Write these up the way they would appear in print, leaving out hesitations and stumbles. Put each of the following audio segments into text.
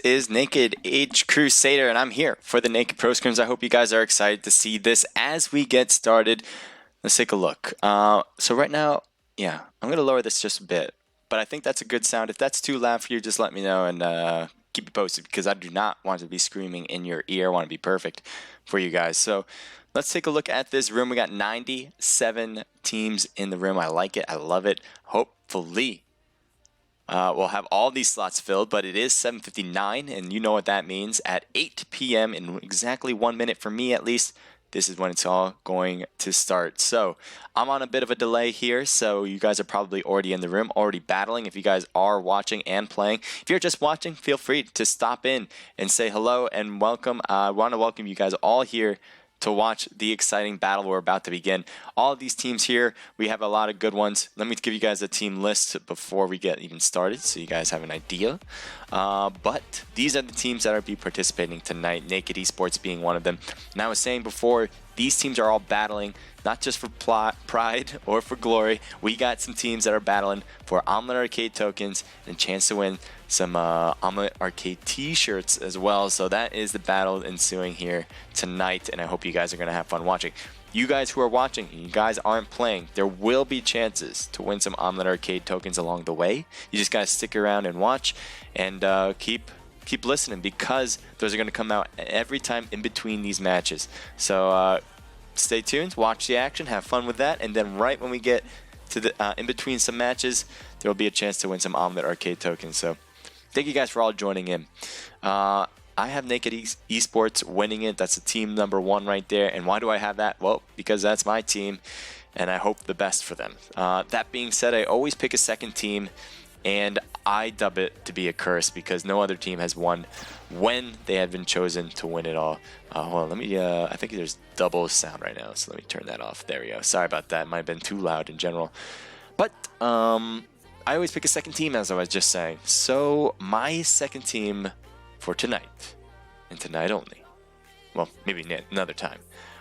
is Naked Age Crusader, and I'm here for the Naked Pro Scrims. I hope you guys are excited to see this as we get started. Let's take a look. So right now, yeah, I'm going to lower this just a bit, but I think that's a good sound. If that's too loud for you, just let me know and keep it posted, because I do not want to be screaming in your ear. I want to be perfect for you guys. So let's take a look at this room. We got 97 teams in the room. I like it. I love it. Hopefully we'll have all these slots filled, but it is 7:59, and you know what that means. At 8 p.m. in exactly 1 minute, for me at least, this is when it's all going to start. So I'm on a bit of a delay here, so you guys are probably already in the room, already battling. If you guys are watching and playing, if you're just watching, feel free to stop in and say hello and welcome. I want to welcome you guys all here to watch the exciting battle we're about to begin. All of these teams here, we have a lot of good ones. Let me give you guys a team list before we get even started so you guys have an idea. But these are the teams that are be participating tonight, Naked Esports being one of them. And I was saying before, these teams are all battling, not just for pride or for glory. We got some teams that are battling for Omlet Arcade tokens and a chance to win some Omlet Arcade t-shirts as well. So that is the battle ensuing here tonight, and I hope you guys are going to have fun watching. You guys who are watching, you guys aren't playing, there will be chances to win some Omlet Arcade tokens along the way. You just got to stick around and watch, and keep listening, because those are going to come out every time in between these matches. So stay tuned, watch the action, have fun with that, and then right when we get to the in between some matches, there will be a chance to win some Omlet Arcade tokens. So thank you guys for all joining in. I have Naked Esports winning it. That's the team number 1 right there. And why do I have that? Well, because that's my team, and I hope the best for them. That being said, I always pick a second team, and I dub it to be a curse, because no other team has won when they have been chosen to win it all. Hold on, let me, I think there's double sound right now, so let me turn that off. There we go. Sorry about that. It might have been too loud in general. But, I always pick a second team, as I was just saying. So my second team for tonight, and tonight only, well, maybe another time,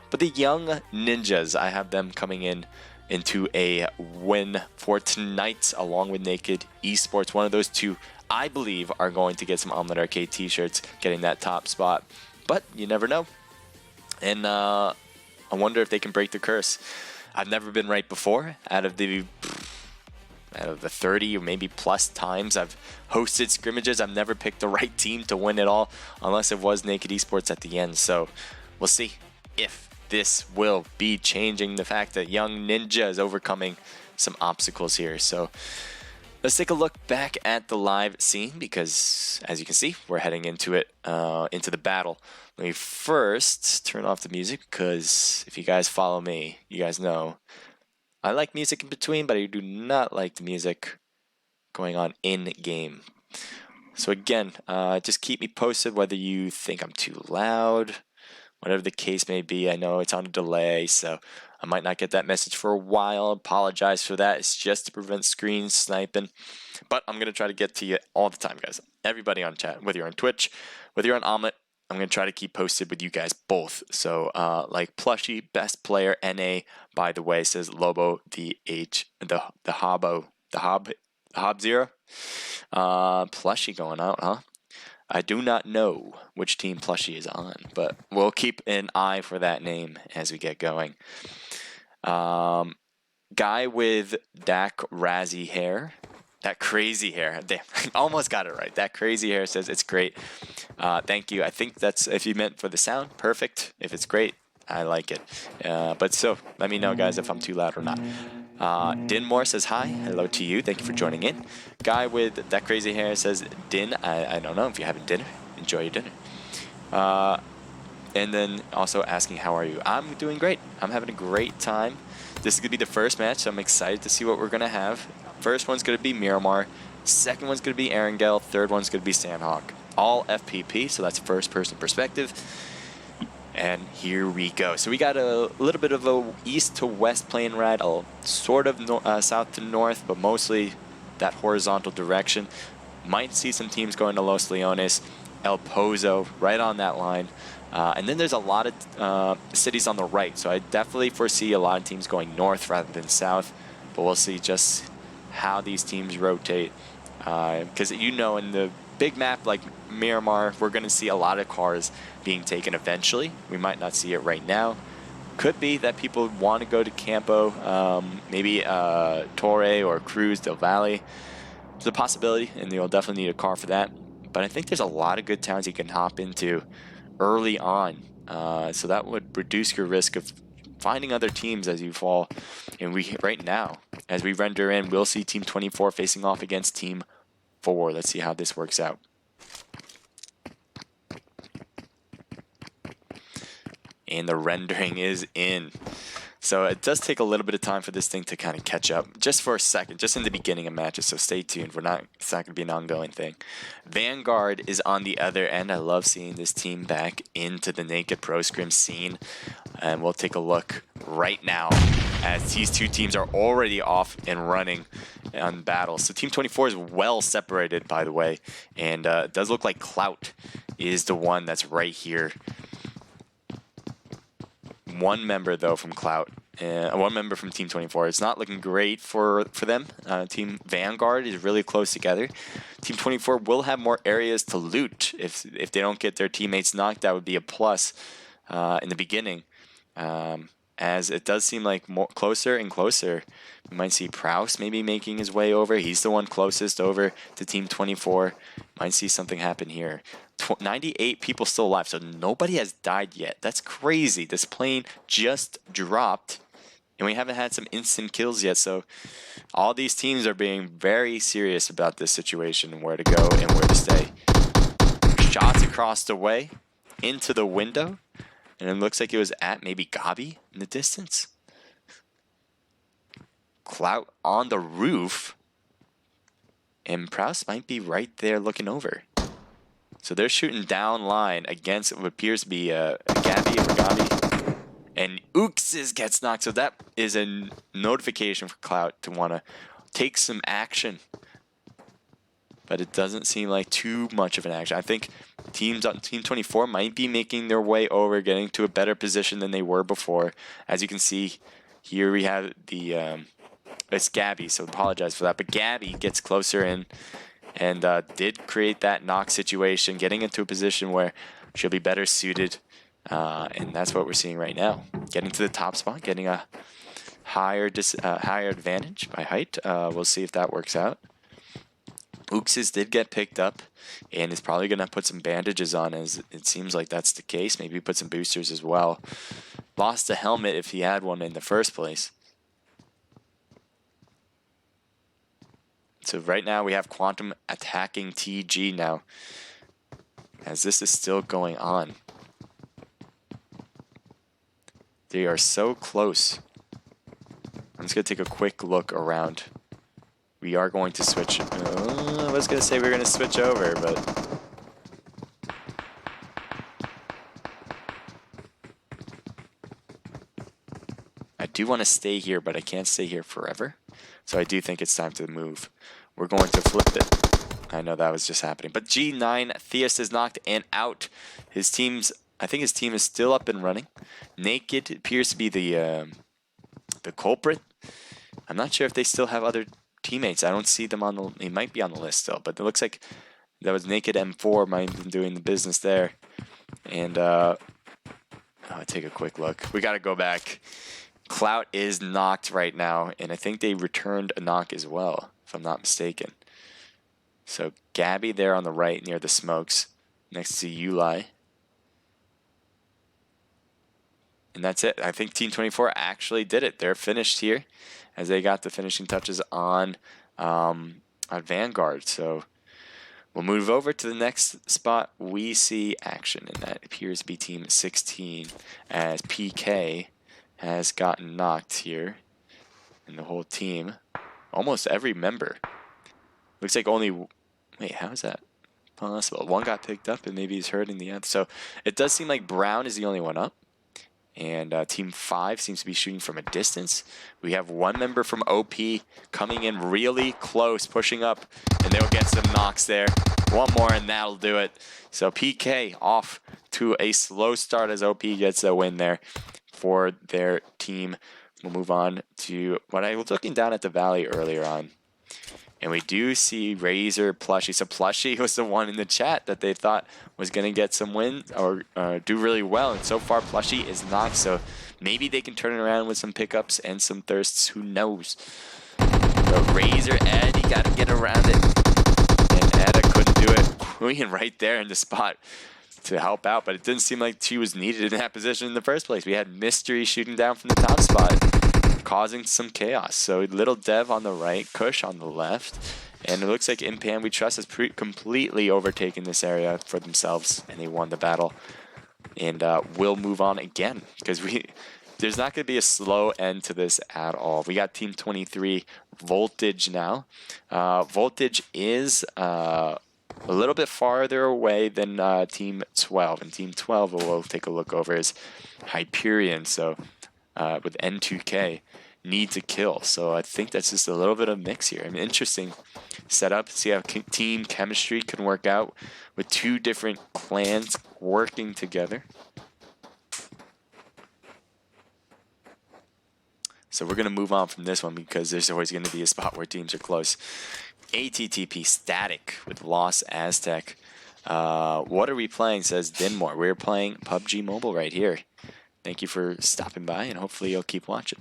but the Young Ninjas, I have them coming into a win for tonight along with Naked Esports. One of those two, I believe, are going to get some Omlet Arcade t-shirts, getting that top spot, but you never know. And I wonder if they can break the curse. I've never been right before. Out of the 30 or maybe plus times I've hosted scrimmages, I've never picked the right team to win it all, unless it was Naked Esports at the end. So we'll see if this will be changing the fact that Young Ninja is overcoming some obstacles here. So let's take a look back at the live scene, because as you can see, we're heading into it, into the battle. Let me first turn off the music, because if you guys follow me, you guys know I like music in between, but I do not like the music going on in-game. So again, just keep me posted whether you think I'm too loud, whatever the case may be. I know it's on a delay, so I might not get that message for a while. Apologize for that. It's just to prevent screen sniping. But I'm going to try to get to you all the time, guys. Everybody on chat, whether you're on Twitch, whether you're on Omlet, I'm going to try to keep posted with you guys both. So like Plushy, best player NA, by the way, says Lobo, the Hob Zero. Plushy going out, huh? I do not know which team Plushy is on, but we'll keep an eye for that name as we get going. Guy with Dak Razzie hair. That crazy hair. Damn, I almost got it right. That crazy hair says it's great. Thank you. I think that's, if you meant for the sound, perfect. If it's great, I like it. But so, let me know, guys, if I'm too loud or not. Dinmore says hi. Hello to you. Thank you for joining in. Guy with that crazy hair says, Din, I don't know if you're having dinner. Enjoy your dinner. And then also asking, how are you? I'm doing great. I'm having a great time. This is going to be the first match, so I'm excited to see what we're going to have. First one's going to be Miramar. Second one's going to be Erangel. Third one's going to be Sandhawk. All FPP, so that's first person perspective. And here we go. So we got a little bit of a east to west plane ride, sort of south to north, but mostly that horizontal direction. Might see some teams going to Los Leones, El Pozo, right on that line. And then there's a lot of cities on the right, so I definitely foresee a lot of teams going north rather than south. But we'll see just how these teams rotate, because you know, in the big map like Miramar, we're going to see a lot of cars being taken eventually. We might not see it right now. Could be that people want to go to Campo, maybe Torre or Cruz del Valle. It's a possibility, and you'll definitely need a car for that. But I think there's a lot of good towns you can hop into early on. So that would reduce your risk of finding other teams as you fall. And right now, as we render in, we'll see Team 24 facing off against Team 4. Let's see how this works out. And the rendering is in. So it does take a little bit of time for this thing to kind of catch up, just for a second, just in the beginning of matches. So stay tuned. It's not going to be an ongoing thing. Vanguard is on the other end. I love seeing this team back into the Naked Pro Scrim scene. And we'll take a look right now as these two teams are already off and running on battle. So Team 24 is well separated, by the way. And it does look like Clout is the one that's right here. One member, though, from Clout. One member from Team 24. It's not looking great for them. Team Vanguard is really close together. Team 24 will have more areas to loot. If they don't get their teammates knocked, that would be a plus in the beginning. As it does seem like more closer and closer. We might see Prouse maybe making his way over. He's the one closest over to Team 24. Might see something happen here. 98 people still alive, so nobody has died yet. That's crazy. This plane just dropped, and we haven't had some instant kills yet. So all these teams are being very serious about this situation and where to go and where to stay. Shots across the way into the window, and it looks like it was at maybe Gabi in the distance. Clout on the roof, and Prouse might be right there looking over. So they're shooting down line against what appears to be Gabi or Gabi. And Uxes gets knocked. So that is a notification for Clout to want to take some action. But it doesn't seem like too much of an action. I think teams on Team 24 might be making their way over, getting to a better position than they were before. As you can see, here we have the... it's Gabi, so apologize for that. But Gabi gets closer in. And did create that knock situation, getting into a position where she'll be better suited. And that's what we're seeing right now. Getting to the top spot, getting a higher advantage by height. We'll see if that works out. Uxes did get picked up and is probably going to put some bandages on, as it seems like that's the case. Maybe put some boosters as well. Lost a helmet if he had one in the first place. So right now we have Quantum attacking TG now, as this is still going on. They are so close. I'm just going to take a quick look around. We are going to switch. I was going to say we were going to switch over, but... I do want to stay here, but I can't stay here forever. So I do think it's time to move. We're going to flip it. I know that was just happening. But G9, Theus is knocked and out. I think his team is still up and running. Naked appears to be the culprit. I'm not sure if they still have other teammates. I don't see them on the... He might be on the list still, but it looks like that was Naked M4 might have been doing the business there. And I'll take a quick look. We got to go back. Clout is knocked right now, and I think they returned a knock as well, if I'm not mistaken. So Gabi there on the right near the smokes, next to Uli. And that's it. I think Team 24 actually did it. They're finished here, as they got the finishing touches on Vanguard. So we'll move over to the next spot. We see action, and that appears to be Team 16, as PK has gotten knocked here, and the whole team, almost every member. Looks like only, wait, how is that possible? One got picked up and maybe he's hurting the other. So it does seem like Brown is the only one up, and Team 5 seems to be shooting from a distance. We have one member from OP coming in really close, pushing up, and they'll get some knocks there. One more and that'll do it. So PK off to a slow start as OP gets a win there for their team. We'll move on to what I was looking down at the valley earlier on. And we do see Razor, Plushie. So Plushie was the one in the chat that they thought was going to get some win or do really well. And so far, Plushie is knocked. So maybe they can turn it around with some pickups and some thirsts. Who knows? But Razor, Ed, he got to get around it. And Edda couldn't do it. Queen right there in the spot to help out. But it didn't seem like she was needed in that position in the first place. We had Mystery shooting down from the top spot, causing some chaos. So Little Dev on the right, Kush on the left, and it looks like Impan We Trust has completely overtaken this area for themselves, and they won the battle. And we'll move on again because there's not going to be a slow end to this at all. We got Team 23 Voltage now. Voltage is a little bit farther away than Team 12, and Team 12 we'll take a look over is Hyperion. So with N2K. Need to kill. So I think that's just a little bit of mix here. I mean, interesting setup. See how team chemistry can work out with two different clans working together. So we're going to move on from this one because there's always going to be a spot where teams are close. ATTP Static with Lost Aztec. What are we playing, says Dinmore. We're playing PUBG Mobile right here. Thank you for stopping by, and hopefully you'll keep watching.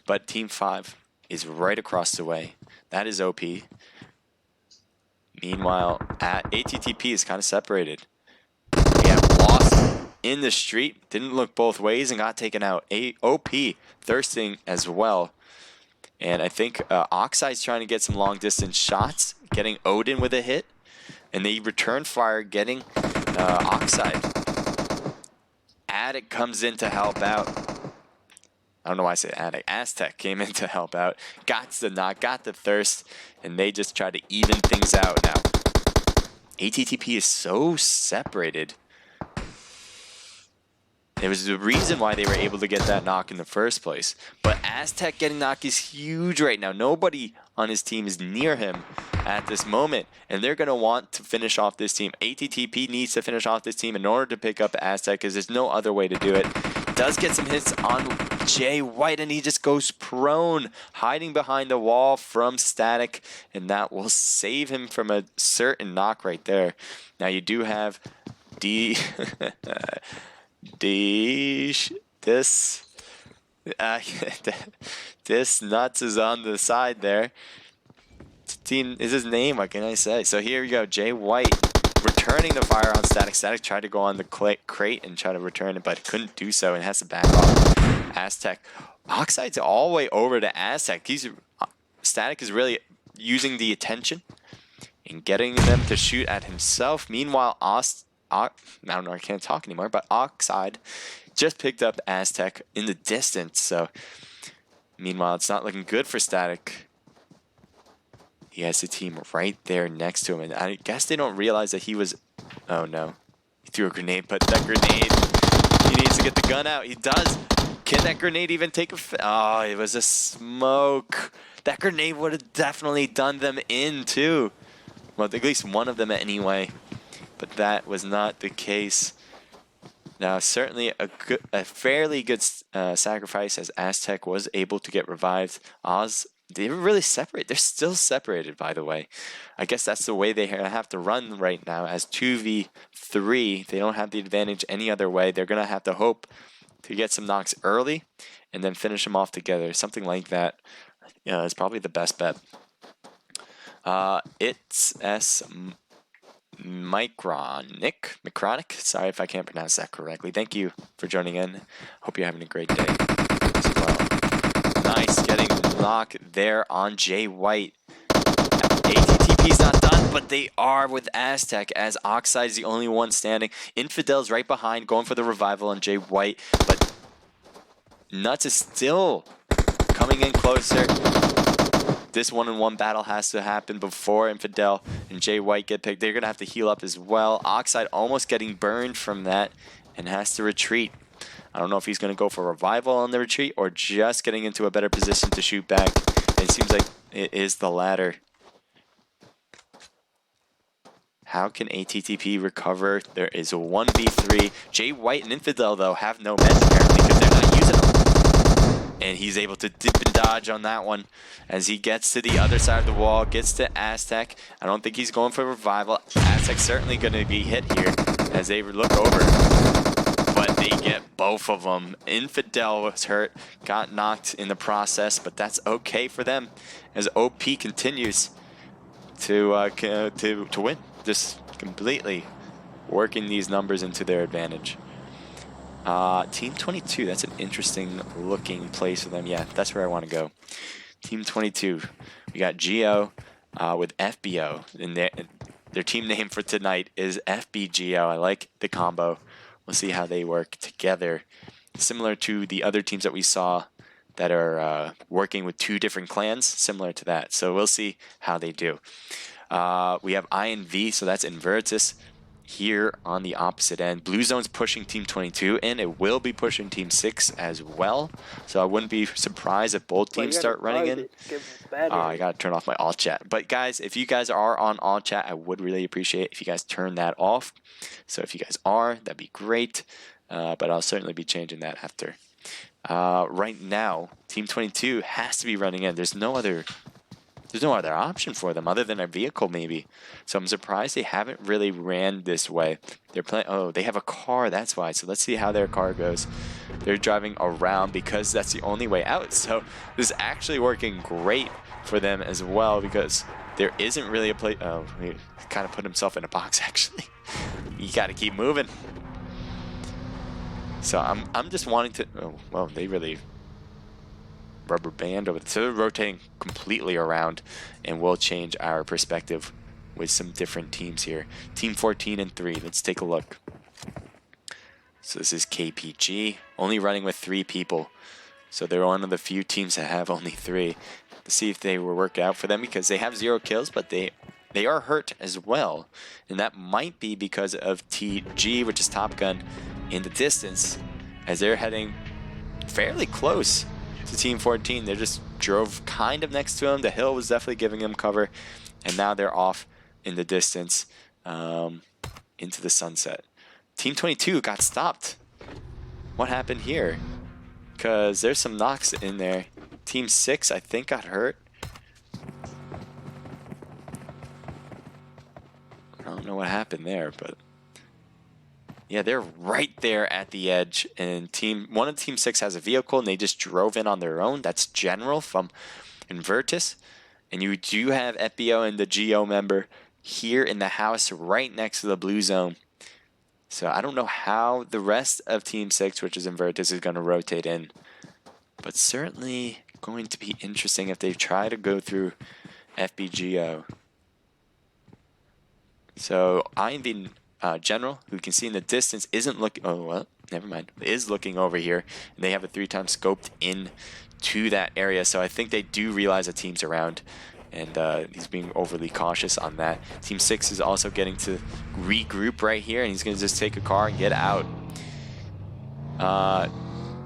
But Team 5 is right across the way. That is OP. Meanwhile, ATTP is kind of separated. We have Lost in the street. Didn't look both ways and got taken out. OP thirsting as well. And I think Oxide's trying to get some long-distance shots, getting Odin with a hit. And they return fire, getting Oxide. Attic comes in to help out. I don't know why I say Attic. Aztec came in to help out. Got the knock, got the thirst, and they just try to even things out now. ATTP is so separated. It was the reason why they were able to get that knock in the first place. But Aztec getting knocked is huge right now. Nobody on his team is near him at this moment. And they're going to want to finish off this team. ATTP needs to finish off this team in order to pick up Aztec because there's no other way to do it. Does get some hits on Jay White and he just goes prone, hiding behind the wall from Static. And that will save him from a certain knock right there. Now you do have this nuts is on the side there. Team is his name, what can I say? So here we go, Jay White returning the fire on Static. Static tried to go on the crate and try to return it, but couldn't do so and has to back off. Aztec. Oxide's all the way over to Aztec. Static is really using the attention and getting them to shoot at himself. Meanwhile, I don't know, I can't talk anymore, but Oxide just picked up Aztec in the distance. So, meanwhile, it's not looking good for Static. He has the team right there next to him, and I guess they don't realize that he was... Oh, no. He threw a grenade, but that grenade... He needs to get the gun out. He does. Can that grenade even take a... Oh, it was a smoke. That grenade would have definitely done them in, too. Well, at least one of them anyway. But that was not the case. Now, certainly a fairly good sacrifice as Aztec was able to get revived. Oz, they were really separate. They're still separated, by the way. I guess that's the way they have to run right now as 2v3. They don't have the advantage any other way. They're going to have to hope to get some knocks early and then finish them off together. Something like that is probably the best bet. It's Micronic. Sorry if I can't pronounce that correctly. Thank you for joining in. Hope you're having a great day as well. Nice getting knocked there on Jay White. ATTP's not done, but they are with Aztec as Oxide is the only one standing. Infidel's right behind, going for the revival on Jay White, but Nuts is still coming in closer. This one-on-one battle has to happen before Infidel and Jay White get picked. They're going to have to heal up as well. Oxide almost getting burned from that and has to retreat. I don't know if he's going to go for revival on the retreat or just getting into a better position to shoot back. It seems like it is the latter. How can ATTP recover? There is a 1v3. Jay White and Infidel, though, have no meds apparently because they're not using them. And he's able to dip and dodge on that one as he gets to the other side of the wall, gets to Aztec. I don't think he's going for revival. Aztec's certainly going to be hit here as they look over. But they get both of them. Infidel was hurt, got knocked in the process, but that's okay for them as OP continues to win. Just completely working these numbers into their advantage. Team 22, that's an interesting looking place for them. Yeah, that's where I want to go. Team 22, we got Geo with FBO, and their team name for tonight is FBGO. I like the combo. We'll see how they work together. Similar to the other teams that we saw that are working with 2 different clans, similar to that. So we'll see how they do. We have INV, so that's Invertus. Here on the opposite end, Blue Zone's pushing Team 22, and it will be pushing Team 6 as well. So I wouldn't be surprised if both teams start running in. I gotta turn off my alt chat. But guys, if you guys are on alt chat, I would really appreciate if you guys turn that off. So if you guys are, that'd be great. But I'll certainly be changing that after. Right now, Team 22 has to be running in. There's no other option for them other than a vehicle, maybe. So I'm surprised they haven't really ran this way. They're playing. Oh, they have a car. That's why. So let's see how their car goes. They're driving around because that's the only way out. So this is actually working great for them as well because there isn't really a place. Oh, he kind of put himself in a box actually. You got to keep moving. So I'm just wanting to. Oh, well, they really rubber band over. So they're rotating completely around, and we'll change our perspective with some different teams here. Team 14 and 3. Let's take a look. So this is KPG, only running with 3 people. So they're one of the few teams that have only 3. Let's see if they will work out for them because they have 0 kills, but they are hurt as well. And that might be because of TG, which is Top Gun, in the distance, as they're heading fairly close to Team 14. They just drove kind of next to him. The hill was definitely giving them cover, and now they're off in the distance into the sunset. Team 22 got stopped. What happened here? Because there's some knocks in there. Team 6, I think, got hurt. I don't know what happened there, but yeah, they're right there at the edge, and one of Team 6 has a vehicle, and they just drove in on their own. That's General from Invertus, and you do have FBO and the GO member here in the house right next to the blue zone. So I don't know how the rest of Team 6, which is Invertus, is going to rotate in, but certainly going to be interesting if they try to go through FBGO. So INV General, who you can see in the distance, isn't looking. Oh well, never mind. Is looking over here, and they have a 3x scoped in to that area. So I think they do realize the team's around, and he's being overly cautious on that. Team 6 is also getting to regroup right here, and he's going to just take a car and get out.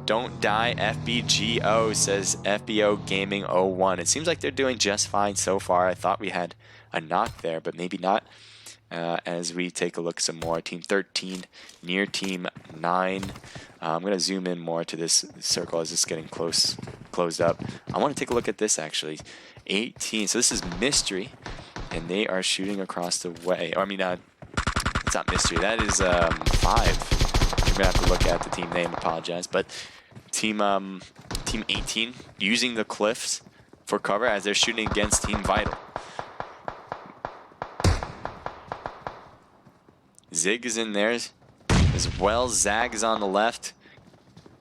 Don't die, FBGO, says FBO Gaming 01. It seems like they're doing just fine so far. I thought we had a knock there, but maybe not. As we take a look some more. Team 13 near Team 9. I'm going to zoom in more to this circle as it's getting closed up. I want to take a look at this actually. 18. So this is Mystery, and they are shooting across the way. I mean, it's not Mystery. That is 5. I'm going to have to look at the team name. Apologize. But Team 18 using the cliffs for cover as they're shooting against Team Vital. Zig is in there as well. Zag is on the left,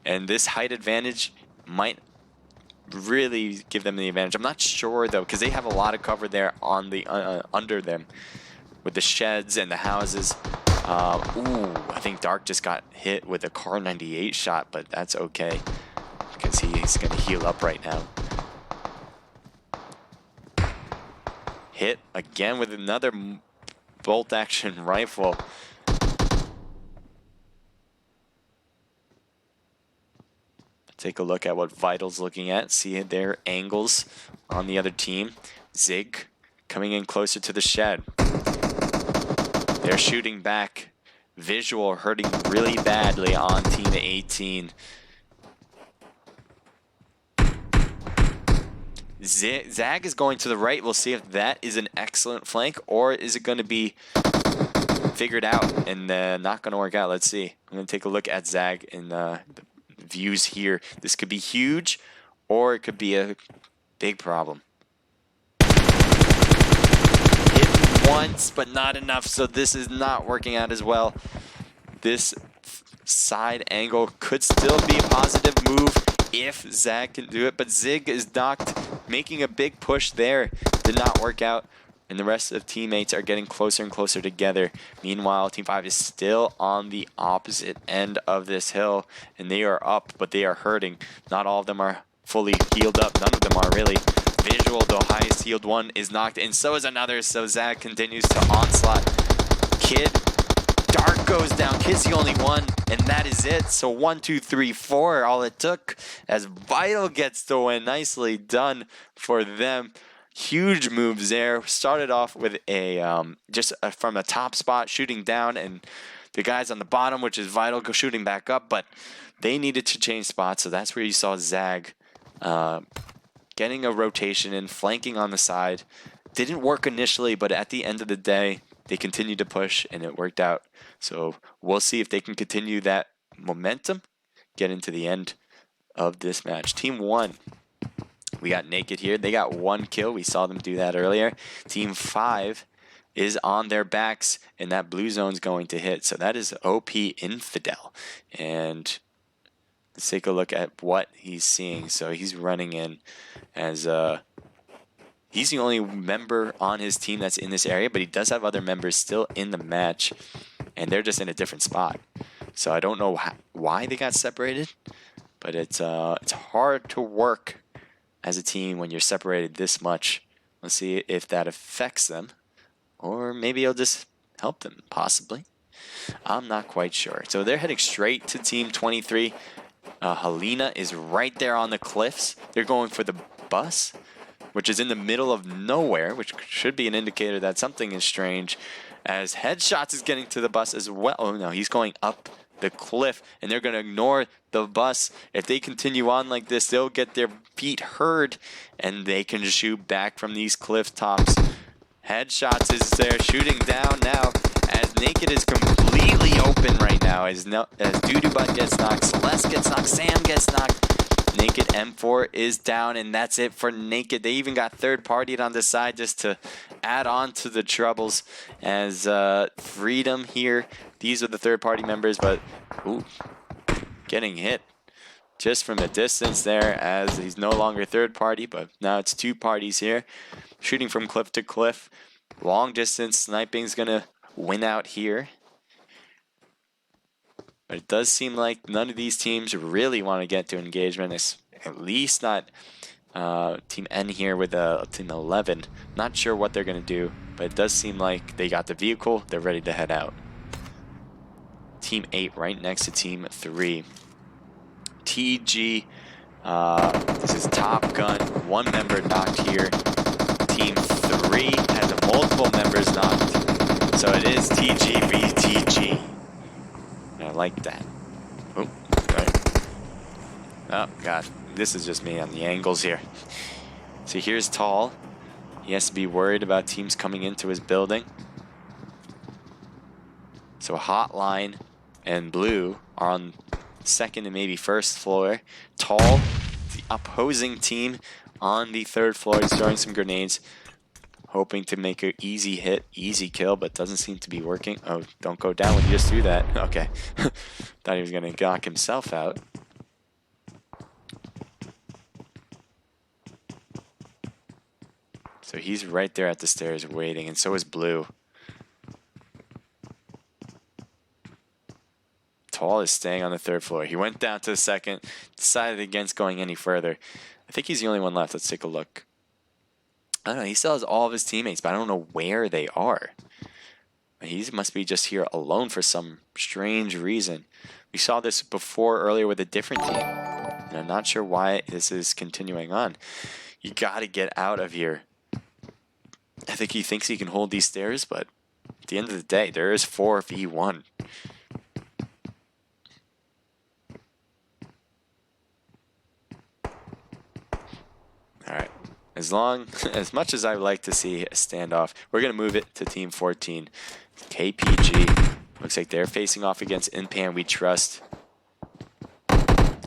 and this height advantage might really give them the advantage. I'm not sure though, because they have a lot of cover there on the under them with the sheds and the houses. Ooh, I think Dark just got hit with a Car 98 shot, but that's okay because he's going to heal up right now. Hit again with another bolt action rifle. Take a look at what Vital's looking at. See their angles on the other team. Zig coming in closer to the shed. They're shooting back. Visual hurting really badly on Team 18. Zag is going to the right. We'll see if that is an excellent flank, or is it going to be figured out and not going to work out. Let's see. I'm going to take a look at Zag in the views here. This could be huge, or it could be a big problem. Hit once, but not enough, so this is not working out as well. This side angle could still be a positive move if Zag can do it, but Zig is knocked, making a big push there. Did not work out, and the rest of teammates are getting closer and closer together. Meanwhile, Team 5 is still on the opposite end of this hill, and they are up, but they are hurting. Not all of them are fully healed up. None of them are really. Visual, the highest healed one, is knocked, and so is another, so Zag continues to onslaught. Kid, Dark goes down. Kid's the only one, and that is it. So 1, 2, 3, 4, all it took, as Vital gets the win. Nicely done for them. Huge moves there. Started off with a from a top spot, shooting down, and the guys on the bottom, which is Vital, go shooting back up, but they needed to change spots, so that's where you saw Zag getting a rotation in, flanking on the side. Didn't work initially, but at the end of the day, they continued to push, and it worked out. So we'll see if they can continue that momentum, get into the end of this match. Team 1, we got Naked here. They got 1 kill. We saw them do that earlier. Team 5 is on their backs, and that blue zone's going to hit. So that is OP Infidel. And let's take a look at what he's seeing. So he's running in as he's the only member on his team that's in this area, but he does have other members still in the match, and they're just in a different spot. So I don't know why they got separated, but it's hard to work as a team when you're separated this much. Let's see if that affects them, or maybe it'll just help them, possibly. I'm not quite sure. So they're heading straight to Team 23. Helena is right there on the cliffs. They're going for the bus, which is in the middle of nowhere, which should be an indicator that something is strange, as Headshots is getting to the bus as well. Oh no, he's going up the cliff, and they're going to ignore the bus. If they continue on like this, they'll get their feet heard, and they can shoot back from these cliff tops. Headshots is there, shooting down now, as Naked is completely open right now, as Doodoo gets knocked, Celeste gets knocked, Sam gets knocked. Naked M4 is down, and that's it for Naked. They even got third-partied on the side just to add on to the troubles, as Freedom here. These are the third-party members, but ooh, getting hit just from a distance there, as he's no longer third-party, but now it's 2 parties here, shooting from cliff to cliff. Long distance sniping is going to win out here. But it does seem like none of these teams really want to get to engagement. It's at least not Team N here with Team 11. Not sure what they're going to do, but it does seem like they got the vehicle. They're ready to head out. Team 8 right next to Team 3. TG, this is Top Gun. 1 member knocked here. Team 3 has multiple members knocked. So it is TG v TG. I like that. Oh, right. Oh, God. This is just me on the angles here. So here's Tall. He has to be worried about teams coming into his building. So Hotline and Blue are on second and maybe first floor. Tall, the opposing team, on the third floor. He's throwing some grenades, hoping to make an easy hit, easy kill, but doesn't seem to be working. Oh, don't go down when you just do that. Okay. Thought he was going to knock himself out. So he's right there at the stairs waiting, and so is Blue. Tall is staying on the third floor. He went down to the second, decided against going any further. I think he's the only one left. Let's take a look. I don't know. He still has all of his teammates, but I don't know where they are. He must be just here alone for some strange reason. We saw this before earlier with a different team, and I'm not sure why this is continuing on. You got to get out of here. I think he thinks he can hold these stairs, but at the end of the day, there is 4v1. As much as I would like to see a standoff, we're going to move it to Team 14. KPG. Looks like they're facing off against Inpan We Trust.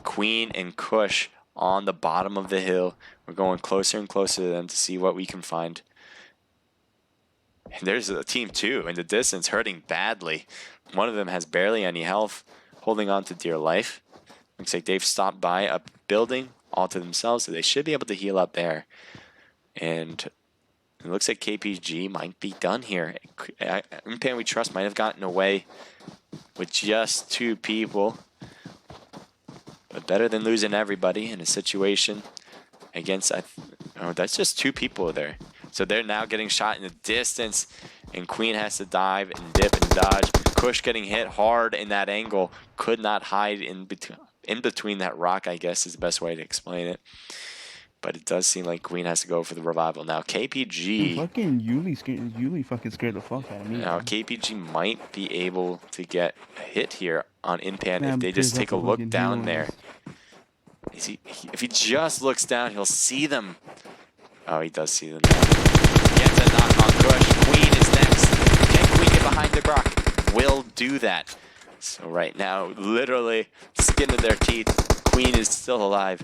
Queen and Kush on the bottom of the hill. We're going closer and closer to them to see what we can find. And there's a Team 2 in the distance hurting badly. One of them has barely any health, holding on to dear life. Looks like they've stopped by a building all to themselves, so they should be able to heal up there. And it looks like KPG might be done here. Inpan We Trust might have gotten away with just 2 people. But better than losing everybody in a situation against... Oh, that's just 2 people there. So they're now getting shot in the distance, and Queen has to dive and dip and dodge. Kush getting hit hard in that angle. Could not hide in between that rock, I guess is the best way to explain it. But it does seem like Queen has to go for the revival. Now KPG... Fucking Yuli fucking scared the fuck out of me. Now KPG might be able to get a hit here on Inpan if they just take a look down there. If he just looks down, he'll see them. Oh, he does see them now. Gets a knock on Kush. Queen is next. Can Queen get behind the rock? Will do that. So right now, literally, skin of their teeth, Queen is still alive.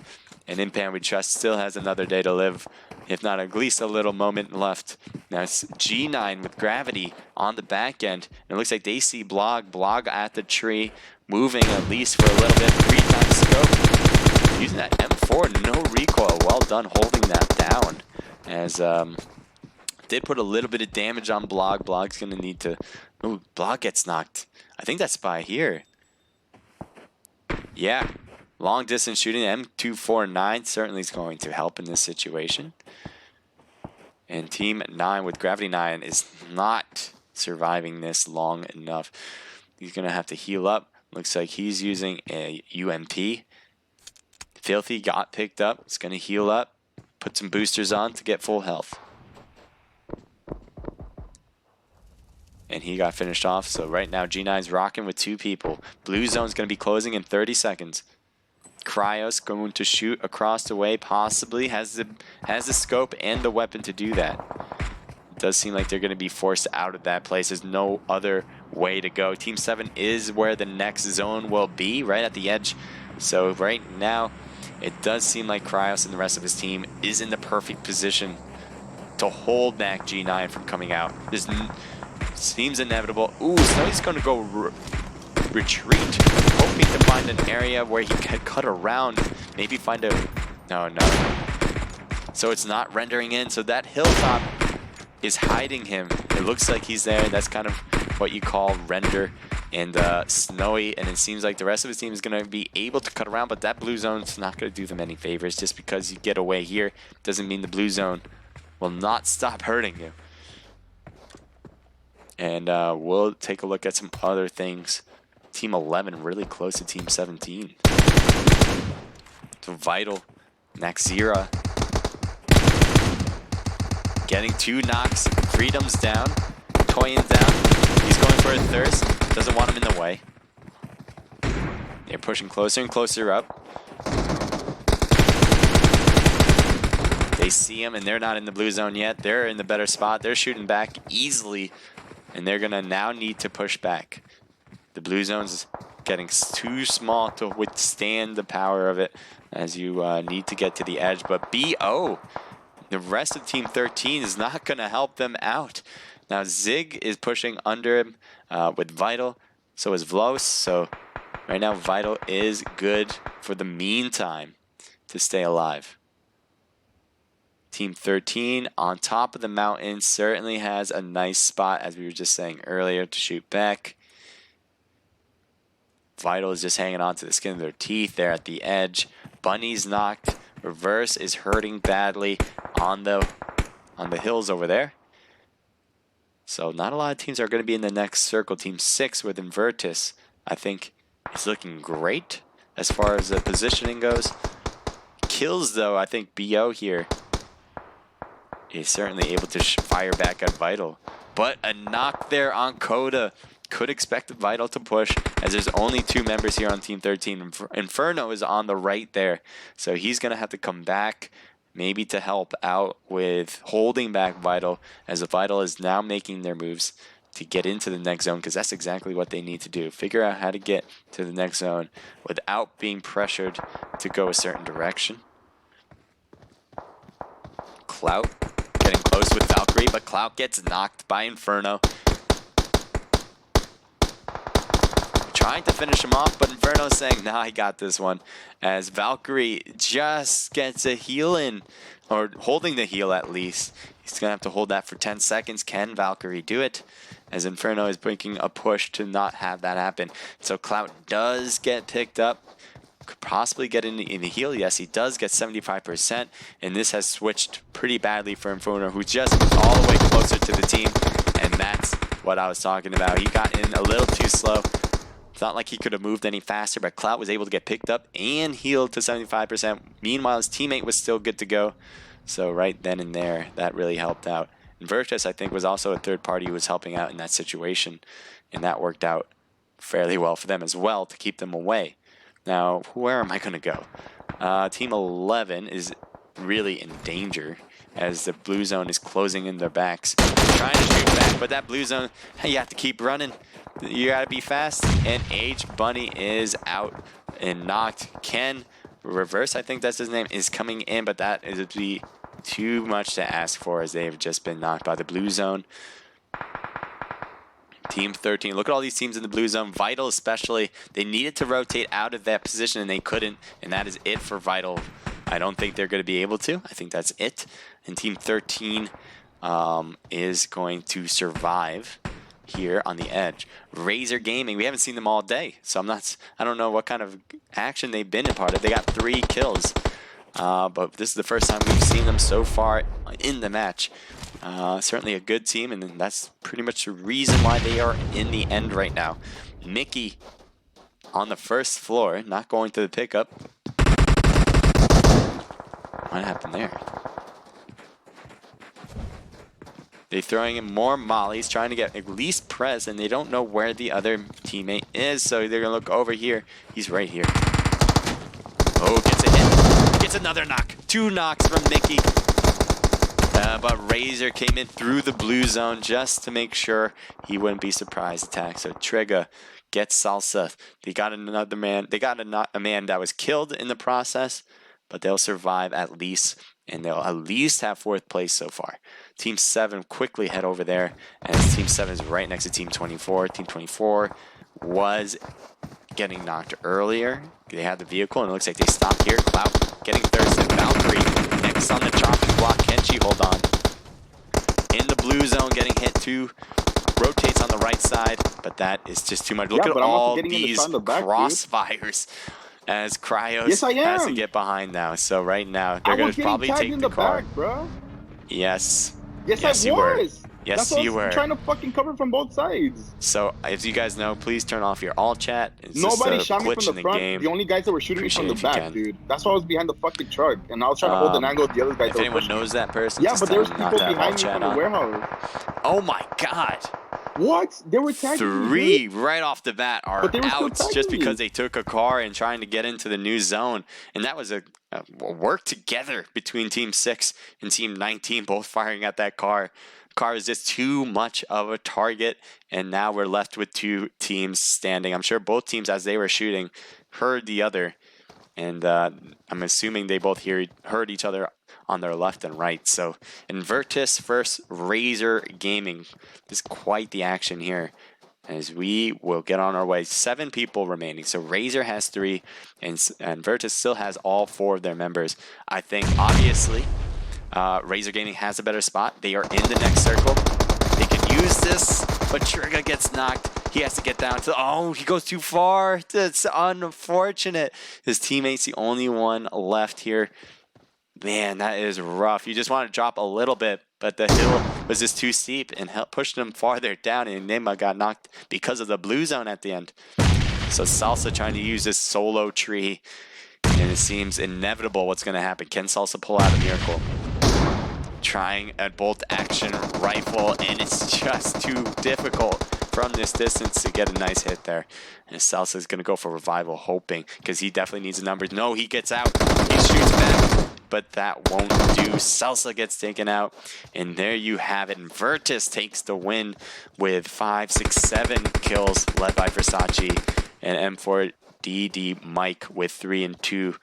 And Inpan We Trust still has another day to live, if not at least a little moment left. Now it's G9 with Gravity on the back end. And it looks like they see Blog at the tree, moving at least for a little bit. 3 times scope. Using that M4, no recoil. Well done holding that down. As did put a little bit of damage on Blog. Blog's going to need to... Ooh, Blog gets knocked. I think that's by here. Yeah. Long distance shooting, M249 certainly is going to help in this situation. And Team 9 with Gravity 9 is not surviving this long enough. He's going to have to heal up. Looks like he's using a UMP. Filthy got picked up. It's going to heal up. Put some boosters on to get full health. And he got finished off. So right now G9's rocking with 2 people. Blue zone's going to be closing in 30 seconds. Cryos going to shoot across the way, possibly has the scope and the weapon to do that. It does seem like they're going to be forced out of that place. There's no other way to go. Team 7 is where the next zone will be, right at the edge. So right now, it does seem like Cryos and the rest of his team is in the perfect position to hold back G9 from coming out. This seems inevitable. Ooh, Snowy's going to go retreat, hoping to find an area where he can cut around, maybe find a... No. So it's not rendering in, so that hilltop is hiding him. It looks like he's there. That's kind of what you call render. And Snowy, and it seems like the rest of his team is going to be able to cut around, but that blue zone's not going to do them any favors. Just because you get away here doesn't mean the blue zone will not stop hurting you. And we'll take a look at some other things. Team 11 really close to Team 17. So Vital, Naxira, getting 2 knocks. Freedom's down. Toyin down. He's going for a thirst. Doesn't want him in the way. They're pushing closer and closer up. They see him, and they're not in the blue zone yet. They're in the better spot. They're shooting back easily, and they're going to now need to push back. The blue zone's getting too small to withstand the power of it as you need to get to the edge. But BO, the rest of Team 13 is not going to help them out. Now Zig is pushing under him with Vital. So is Vlos. So right now Vital is good for the meantime to stay alive. Team 13 on top of the mountain certainly has a nice spot, as we were just saying earlier, to shoot back. Vital is just hanging on to the skin of their teeth there at the edge. Bunny's knocked. Reverse is hurting badly on the hills over there. So not a lot of teams are going to be in the next circle. Team 6 with Invertus, I think, is looking great as far as the positioning goes. Kills, though, I think BO here is certainly able to fire back at Vital. But a knock there on Coda. Could expect Vital to push, as there's only 2 members here on Team 13. Inferno is on the right there, so he's going to have to come back, maybe to help out with holding back Vital, as the Vital is now making their moves to get into the next zone, because that's exactly what they need to do. Figure out how to get to the next zone without being pressured to go a certain direction. Clout getting close with Valkyrie, but Clout gets knocked by Inferno. Trying to finish him off, but Inferno's saying, nah, I got this one. As Valkyrie just gets a heal in, or holding the heal at least. He's going to have to hold that for 10 seconds. Can Valkyrie do it? As Inferno is making a push to not have that happen. So Clout does get picked up. Could possibly get in the heal. Yes, he does get 75%. And this has switched pretty badly for Inferno, who just moved all the way closer to the team. And that's what I was talking about. He got in a little too slow. It's not like he could have moved any faster, but Clout was able to get picked up and healed to 75%. Meanwhile, his teammate was still good to go. So right then and there, that really helped out. And Virtus, I think, was also a third party who was helping out in that situation. And that worked out fairly well for them as well to keep them away. Now, where am I going to go? Team 11 is really in danger as the blue zone is closing in their backs. Trying to shoot back, but that blue zone, you have to keep running. You gotta be fast. And H Bunny is out and knocked. Ken Reverse, I think that's his name, is coming in, but that is be too much to ask for as they have just been knocked by the blue zone. Team 13, look at all these teams in the blue zone. Vital especially, they needed to rotate out of that position and they couldn't, and that is it for Vital. I don't think they're going to be able to. I think that's it. And Team 13 is going to survive here on the edge. Razor Gaming, we haven't seen them all day, so I don't know what kind of action they've been a part of. They got 3 kills, but this is the first time we've seen them so far in the match. Certainly a good team, and that's pretty much the reason why they are in the end right now. Mickey on the first floor, not going to the pickup. What happened there? They're throwing in more mollies, trying to get at least press, and they don't know where the other teammate is, so they're going to look over here. He's right here. Oh, gets a hit. Gets another knock. 2 knocks from Mickey. But Razor came in through the blue zone just to make sure he wouldn't be surprise attacked. So Trigger gets Salsa. They got another man. They got a man that was killed in the process, but they'll survive at least, and they'll at least have 4th place so far. Team 7 quickly head over there, as Team 7 is right next to Team 24. Team 24 was getting knocked earlier. They had the vehicle, and it looks like they stopped here. Clout getting thirsted. Valkyrie next on the chopping block. Can she hold on? In the blue zone, getting hit too. Rotates on the right side, but that is just too much. Look at all these crossfires. As Cryos has to get behind now. So right now, they're going to probably take the car. Back, bro. Yes. Yes, I was. Yes, you were. Trying to fucking cover from both sides. So, as you guys know, please turn off your all chat. It's Nobody just shot me from the front. The only guys that were shooting me from the back, dude. That's why I was behind the fucking truck, and I was trying to hold an angle with the other guys. If anyone knows that person, yeah, but there was people behind me from the warehouse. Oh my god. What? They were tagging 3 right off the bat are out just because they took a car and trying to get into the new zone. And that was a work together between Team 6 and Team 19, both firing at that car. Car is just too much of a target, and now we're left with 2 teams standing. I'm sure both teams, as they were shooting, heard the other, and I'm assuming they both heard each other on their left and right. So Invertus versus Razor Gaming. This is quite the action here, as we will get on our way. 7 people remaining. So Razor has 3, and Virtus still has all 4 of their members. I think, obviously, Razor Gaming has a better spot. They are in the next circle. They can use this, but Trigger gets knocked. He has to get down to... Oh, he goes too far. That's unfortunate. His teammate's the only one left here. Man, that is rough. You just want to drop a little bit, but the hill was just too steep and pushed them farther down, and Nima got knocked because of the blue zone at the end. So Salsa trying to use this solo tree, and it seems inevitable what's going to happen. Can Salsa pull out a miracle? Trying a bolt action rifle, and it's just too difficult from this distance to get a nice hit there. And Salsa is going to go for revival, hoping, because he definitely needs the numbers. No, he gets out. He shoots back. but that won't do. Salsa gets taken out, and there you have it. Virtus takes the win with 5, 6, 7 kills, led by Versace, and M4DD Mike with 3 and 2.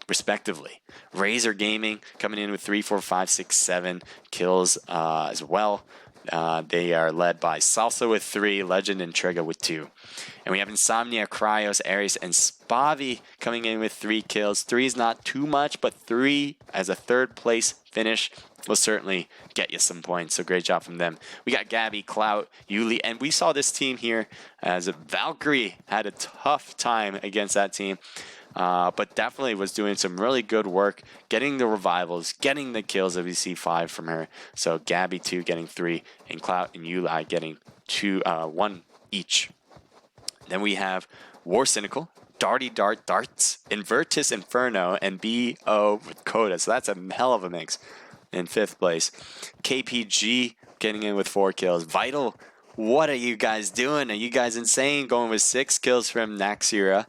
Respectively. Razor Gaming coming in with 3, 4, 5, 6, 7 kills as well. They are led by Salsa with 3, Legend and Trigger with 2. And we have Insomnia, Cryos, Ares, and Spavi coming in with 3 kills. 3 is not too much, but 3 as a third place finish will certainly get you some points. So great job from them. We got Gabby, Clout, Yuli, and we saw this team here as Valkyrie had a tough time against that team. But definitely was doing some really good work, getting the revivals, getting the kills that we see 5 from her. So Gabby 2 getting 3, and Clout and Yuli getting 1 each. Then we have War Cynical, Darty Dart Darts, Invertus Inferno, and BO with Coda. So that's a hell of a mix in 5th place. KPG getting in with 4 kills. Vital, what are you guys doing? Are you guys insane? Going with 6 kills from Naxira.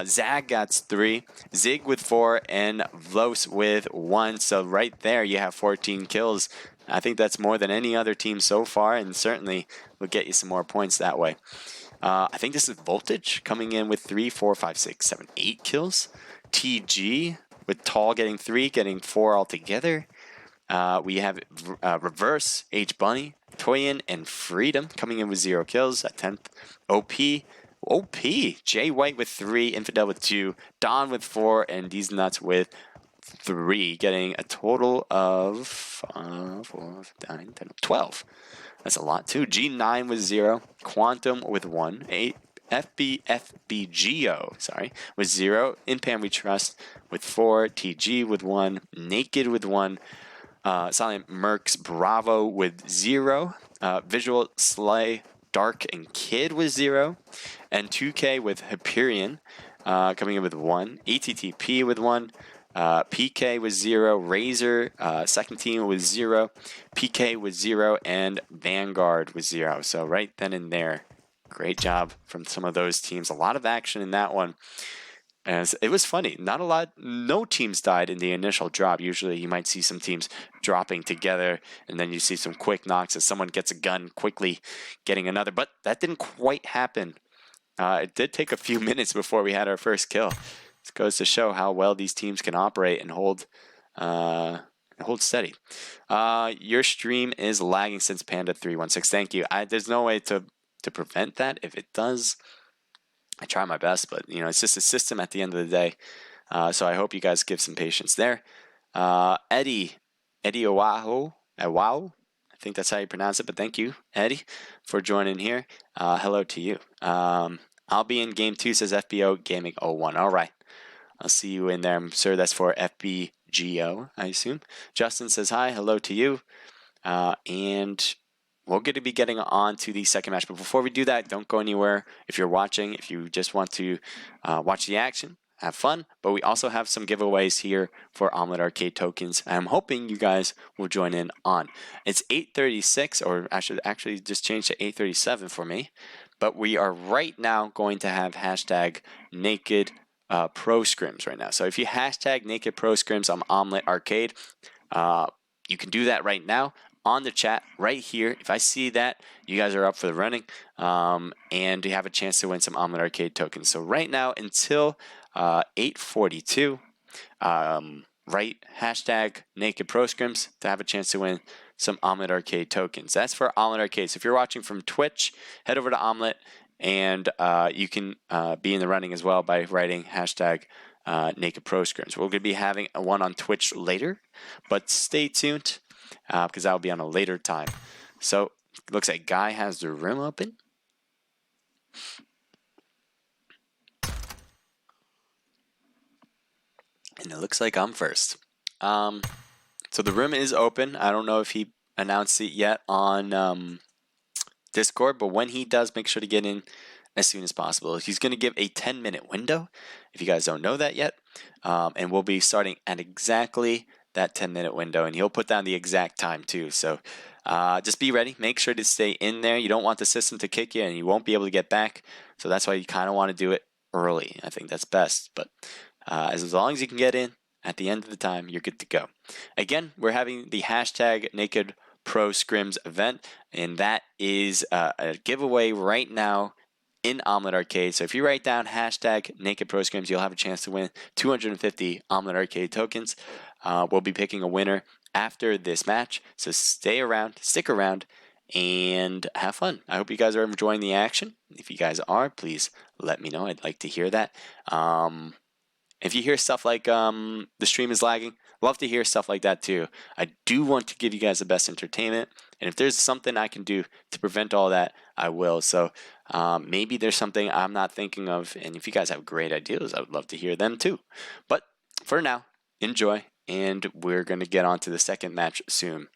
Zag got 3, Zig with 4, and Vlos with 1. So right there you have 14 kills. I think that's more than any other team so far, and certainly will get you some more points that way. I think this is Voltage coming in with 3, 4, 5, 6, 7, 8 kills. TG with Tall getting 3, getting 4 altogether. We have Reverse, H Bunny, Toyin, and Freedom coming in with 0 kills at 10th. OP, Jay White with 3, Infidel with 2, Don with 4, and These Nuts with 3, getting a total of 4, 9, 10, 12. That's a lot too. G9 with 0, Quantum with 1, FBGO, with 0, In Pan We Trust with 4, TG with 1, Naked with 1, Silent Mercs Bravo with 0, Visual Slay Dark and Kid with 0, and 2K with Hyperion coming in with 1, ATTP with 1, PK with 0, Razor, second team with 0, PK with 0, and Vanguard with 0. So right then and there, great job from some of those teams. A lot of action in that one. As it was funny, no teams died in the initial drop. Usually you might see some teams dropping together, and then you see some quick knocks as someone gets a gun quickly getting another, but that didn't quite happen. It did take a few minutes before we had our first kill. This goes to show how well these teams can operate and hold steady. Your stream is lagging since Panda316. Thank you. There's no way to prevent that. If it does, I try my best, but it's just a system at the end of the day. So I hope you guys give some patience there. Eddie Oahu, wow. I think that's how you pronounce it, but thank you, Eddie, for joining here. Hello to you. I'll be in game 2, says FBO Gaming 01. All right. I'll see you in there. I'm sure that's for FBGO, I assume. Justin says hi. Hello to you. And we're going to be getting on to the second match. But before we do that, don't go anywhere. If you're watching, if you just want to watch the action, have fun. But we also have some giveaways here for Omlet Arcade tokens. I'm hoping you guys will join in on. It's 8:36, or I should actually just change to 8:37 for me. But we are right now going to have hashtag naked Pro Scrims right now. So if you hashtag naked Pro Scrims on Omlet Arcade, you can do that right now on the chat right here. If I see that, you guys are up for the running, and you have a chance to win some Omlet Arcade tokens. So right now until 8:42, write hashtag naked Pro Scrims to have a chance to win some Omlet Arcade tokens. That's for Omlet Arcade. So if you're watching from Twitch, head over to Omlet, and you can be in the running as well by writing hashtag naked Pro Scrims. We're going to be having one on Twitch later, but stay tuned because that'll be on a later time. So it looks like Guy has the room open. And it looks like I'm first. So the room is open. I don't know if he announced it yet on Discord, but when he does, make sure to get in as soon as possible. He's going to give a 10-minute window, if you guys don't know that yet. And we'll be starting at exactly that 10-minute window, and he'll put down the exact time too. So just be ready. Make sure to stay in there. You don't want the system to kick you, and you won't be able to get back. So that's why you kind of want to do it early. I think that's best. But as long as you can get in, at the end of the time, you're good to go. Again, we're having the hashtag Naked Pro Scrims event, and that is a giveaway right now in Omlet Arcade. So if you write down hashtag Naked Pro Scrims, you'll have a chance to win 250 Omlet Arcade tokens. We'll be picking a winner after this match, so stick around, and have fun. I hope you guys are enjoying the action. If you guys are, please let me know. I'd like to hear that. If you hear stuff like the stream is lagging, love to hear stuff like that too. I do want to give you guys the best entertainment, and if there's something I can do to prevent all that, I will. So maybe there's something I'm not thinking of, and if you guys have great ideas, I would love to hear them too. But for now, enjoy, and we're going to get on to the second match soon.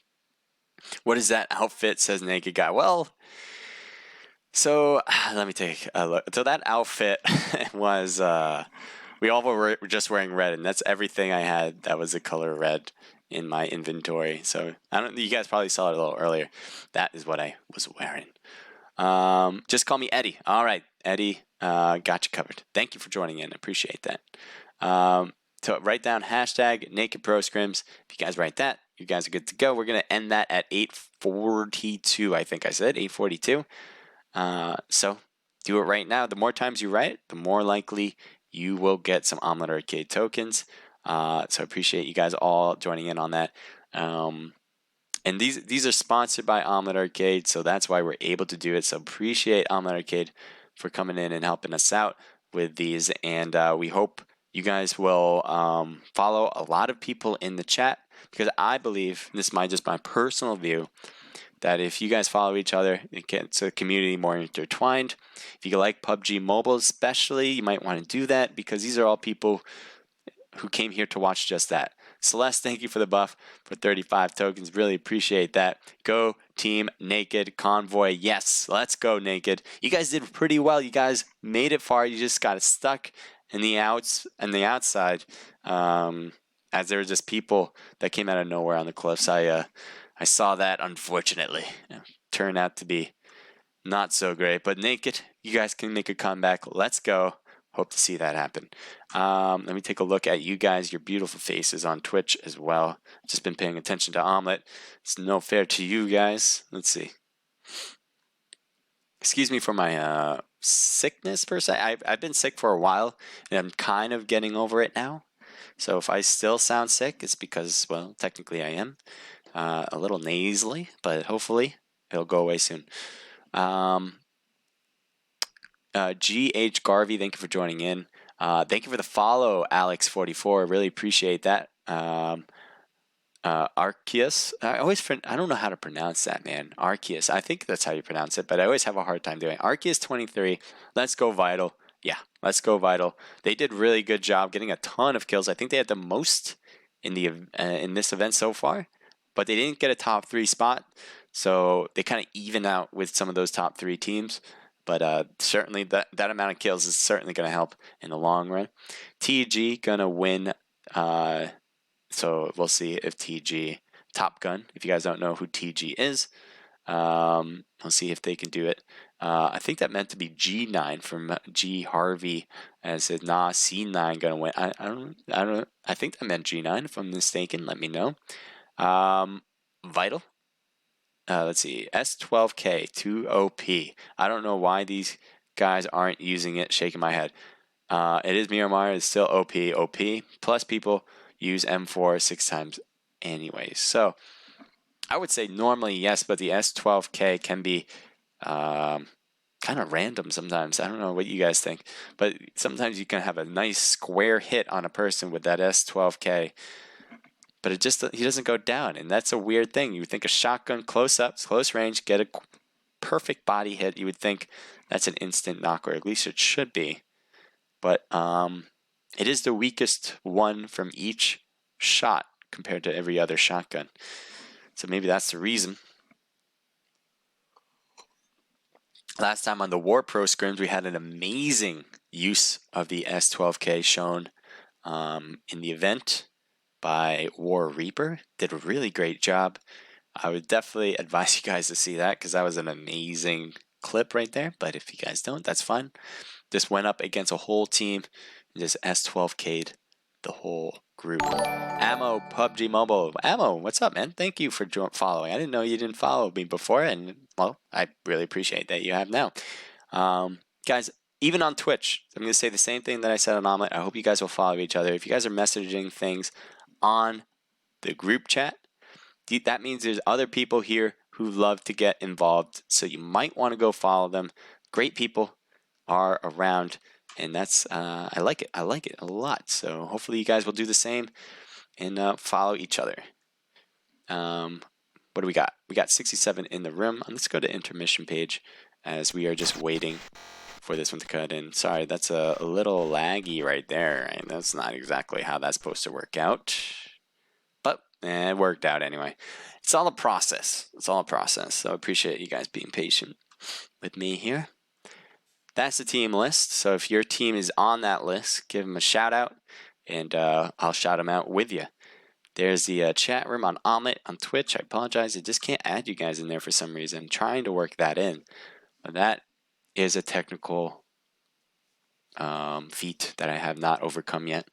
What is that outfit, says Naked Guy? Well, so let me take a look. So that outfit was... we all were just wearing red, and that's everything I had that was the color red in my inventory. So you guys probably saw it a little earlier. That is what I was wearing. Just call me Eddie. All right, Eddie, got you covered. Thank you for joining in. I appreciate that. So write down hashtag Naked Pro Scrims. If you guys write that, you guys are good to go. We're going to end that at 8:42, I think I said, 8:42. So do it right now. The more times you write, the more likely you will get some Omlet Arcade tokens. So I appreciate you guys all joining in on that. And these are sponsored by Omlet Arcade, so that's why we're able to do it. So appreciate Omlet Arcade for coming in and helping us out with these. And we hope you guys will follow a lot of people in the chat, because I believe, this is just my personal view, that if you guys follow each other, it gets a community more intertwined. If you like PUBG Mobile especially, you might want to do that, because these are all people who came here to watch just that. Celeste, thank you for the buff for 35 tokens. Really appreciate that. Go Team Naked Convoy. Yes, let's go Naked. You guys did pretty well. You guys made it far. You just got stuck in the outside, as there were just people that came out of nowhere on the cliffs. I saw that, unfortunately. Turned out to be not so great. But Naked, you guys can make a comeback. Let's go. Hope to see that happen. Let me take a look at you guys, your beautiful faces on Twitch as well. Just been paying attention to Omlet. It's no fair to you guys. Let's see. Excuse me for my sickness per se. I've been sick for a while, and I'm kind of getting over it now. So if I still sound sick, it's because, well, technically I am. A little nasally, but hopefully it'll go away soon. G.H. Garvey, thank you for joining in. Thank you for the follow, Alex44. Really appreciate that. Arceus. I don't know how to pronounce that, man. Arceus. I think that's how you pronounce it, but I always have a hard time doing it. Arceus23. Let's go Vital. Yeah, let's go Vital. They did really good job getting a ton of kills. I think they had the most in this event so far, but they didn't get a top 3 spot, so they kind of even out with some of those top 3 teams. But certainly that amount of kills is certainly going to help in the long run. TG going to win. So we'll see if TG, Top Gun, if you guys don't know who TG is, we'll see if they can do it. I think that meant to be G9 from G Harvey, and it said, nah, C9 going to win. I don't know. I think that meant G9, if I'm mistaken. Let me know. Vital. Let's see, S12K, 2OP. I don't know why these guys aren't using it. Shaking my head. It is Miramar. It's still OP. Plus people use M4 6 times anyways. So I would say normally yes, but the S12K can be kind of random sometimes. I don't know what you guys think, but sometimes you can have a nice square hit on a person with that S12K. But he doesn't go down, and that's a weird thing. You would think a shotgun, close up, close range, get a perfect body hit. You would think that's an instant knock, or at least it should be. But it is the weakest one from each shot compared to every other shotgun. So maybe that's the reason. Last time on the War Pro Scrims, we had an amazing use of the S12K shown in the event by War Reaper. Did a really great job. I would definitely advise you guys to see that, because that was an amazing clip right there. But if you guys don't, that's fine. Just went up against a whole team and just S12K'd the whole group. Ammo, PUBG Mobile. Ammo, what's up, man? Thank you for following. I didn't know you didn't follow me before, and well, I really appreciate that you have now. Guys, even on Twitch, I'm going to say the same thing that I said on Omlet. I hope you guys will follow each other. If you guys are messaging things on the group chat, that means there's other people here who love to get involved, so you might want to go follow them. Great people are around, and that's I like it a lot. So hopefully you guys will do the same and follow each other. What do we got? We got 67 in the room. Let's go to intermission page as we are just waiting for this one to cut in. Sorry, that's a little laggy right there. Right? That's not exactly how that's supposed to work out, but it worked out anyway. It's all a process. It's all a process. So I appreciate you guys being patient with me here. That's the team list. So if your team is on that list, give them a shout out, and I'll shout them out with you. There's the chat room on Omlet on Twitch. I apologize. I just can't add you guys in there for some reason. I'm trying to work that in. But that is a technical feat that I have not overcome yet.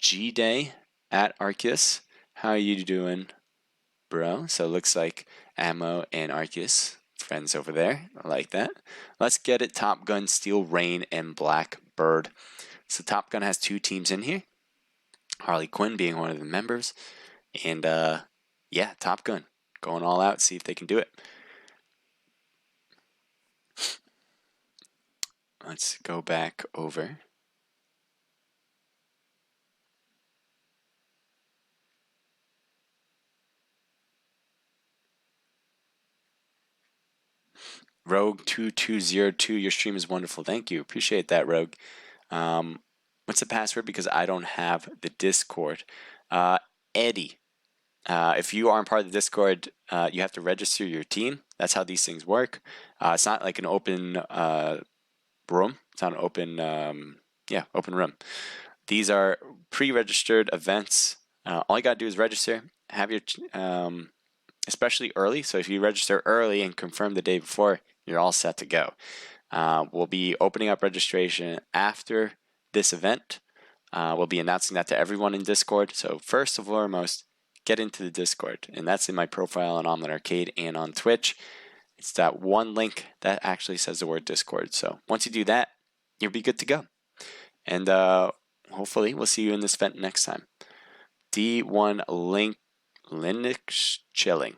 G-Day at Arceus. How are you doing, bro? So it looks like Ammo and Arceus, friends over there. I like that. Let's get it. Top Gun, Steel Rain, and Blackbird. So Top Gun has 2 teams in here. Harley Quinn being one of the members. And yeah, Top Gun going all out, see if they can do it. Let's go back over. Rogue2202, your stream is wonderful. Thank you. Appreciate that, Rogue. What's the password? Because I don't have the Discord. Eddie, if you aren't part of the Discord, you have to register your team. That's how these things work. It's not like an open room. It's not an open, open room. These are pre-registered events. All you got to do is register. Have your, especially early. So if you register early and confirm the day before, you're all set to go. We'll be opening up registration after this event. We'll be announcing that to everyone in Discord. So first and foremost, get into the Discord. And that's in my profile on Omlet Arcade and on Twitch. It's that one link that actually says the word Discord. So once you do that, you'll be good to go. And hopefully we'll see you in this event next time. D1 Linux Chilling.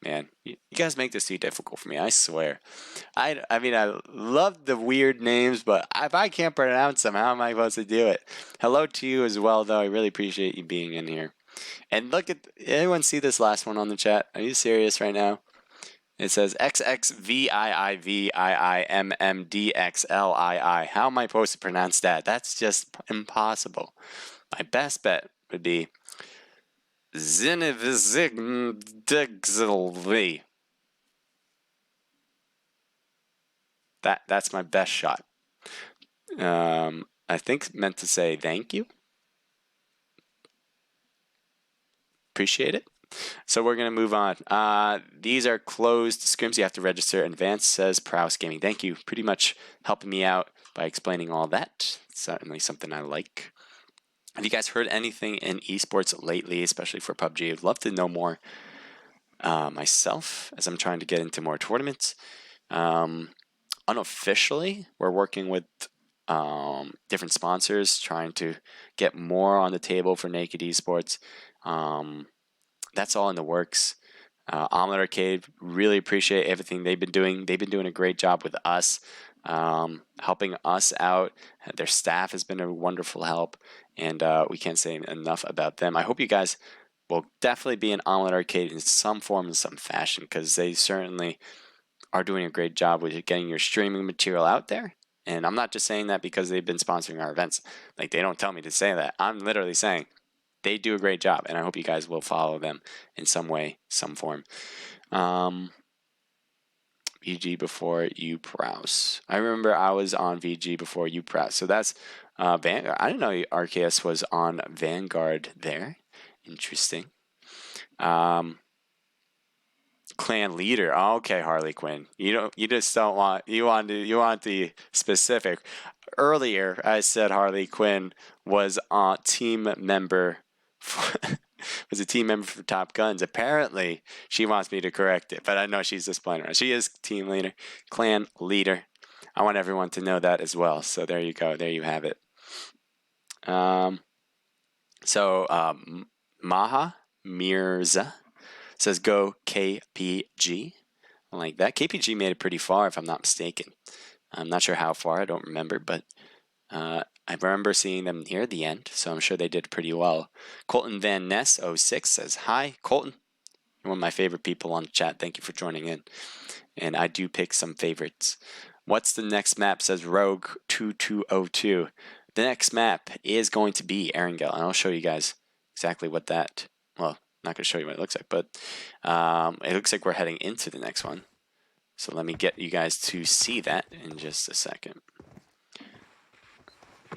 Man, you guys make this too difficult for me, I swear. I mean, I love the weird names, but if I can't pronounce them, how am I supposed to do it? Hello to you as well, though. I really appreciate you being in here. And look at, anyone see this last one on the chat? Are you serious right now? It says XXVIIVIIMMDXLII. How am I supposed to pronounce that? That's just impossible. My best bet would be Zinivizigdixilvi. That's my best shot. I think meant to say thank you. Appreciate it. So we're going to move on. These are closed scrims. You have to register in advance, says Prowse Gaming. Thank you. Pretty much helping me out by explaining all that. Certainly something I like. Have you guys heard anything in esports lately, especially for PUBG? I'd love to know more myself as I'm trying to get into more tournaments. Unofficially, we're working with different sponsors, trying to get more on the table for Naked Esports. That's all in the works. Omlet Arcade, really appreciate everything they've been doing. They've been doing a great job with us, helping us out. Their staff has been a wonderful help, and we can't say enough about them. I hope you guys will definitely be in Omlet Arcade in some form, in some fashion, because they certainly are doing a great job with getting your streaming material out there. And I'm not just saying that because they've been sponsoring our events. Like, they don't tell me to say that. I'm literally saying they do a great job, and I hope you guys will follow them in some way, some form. VG before you Prowse. I remember I was on VG before you Prowse. So that's Vanguard. I didn't know RKS was on Vanguard there. Interesting. Clan leader. Okay, Harley Quinn. You just don't want. You want the specific. Earlier, I said Harley Quinn was a team member. Was a team member for Top Guns. Apparently, she wants me to correct it, but I know she's just playing around. She is team leader, clan leader. I want everyone to know that as well. So there you go. There you have it. Maha Mirza says go KPG. I like that. KPG made it pretty far, if I'm not mistaken. I'm not sure how far. I don't remember, but I remember seeing them near the end, so I'm sure they did pretty well. Colton Van Ness 06 says, hi, Colton. You're one of my favorite people on the chat. Thank you for joining in. And I do pick some favorites. What's the next map, says Rogue 2202. The next map is going to be Erangel, and I'll show you guys exactly what that, well, not going to show you what it looks like, but it looks like we're heading into the next one. So let me get you guys to see that in just a second.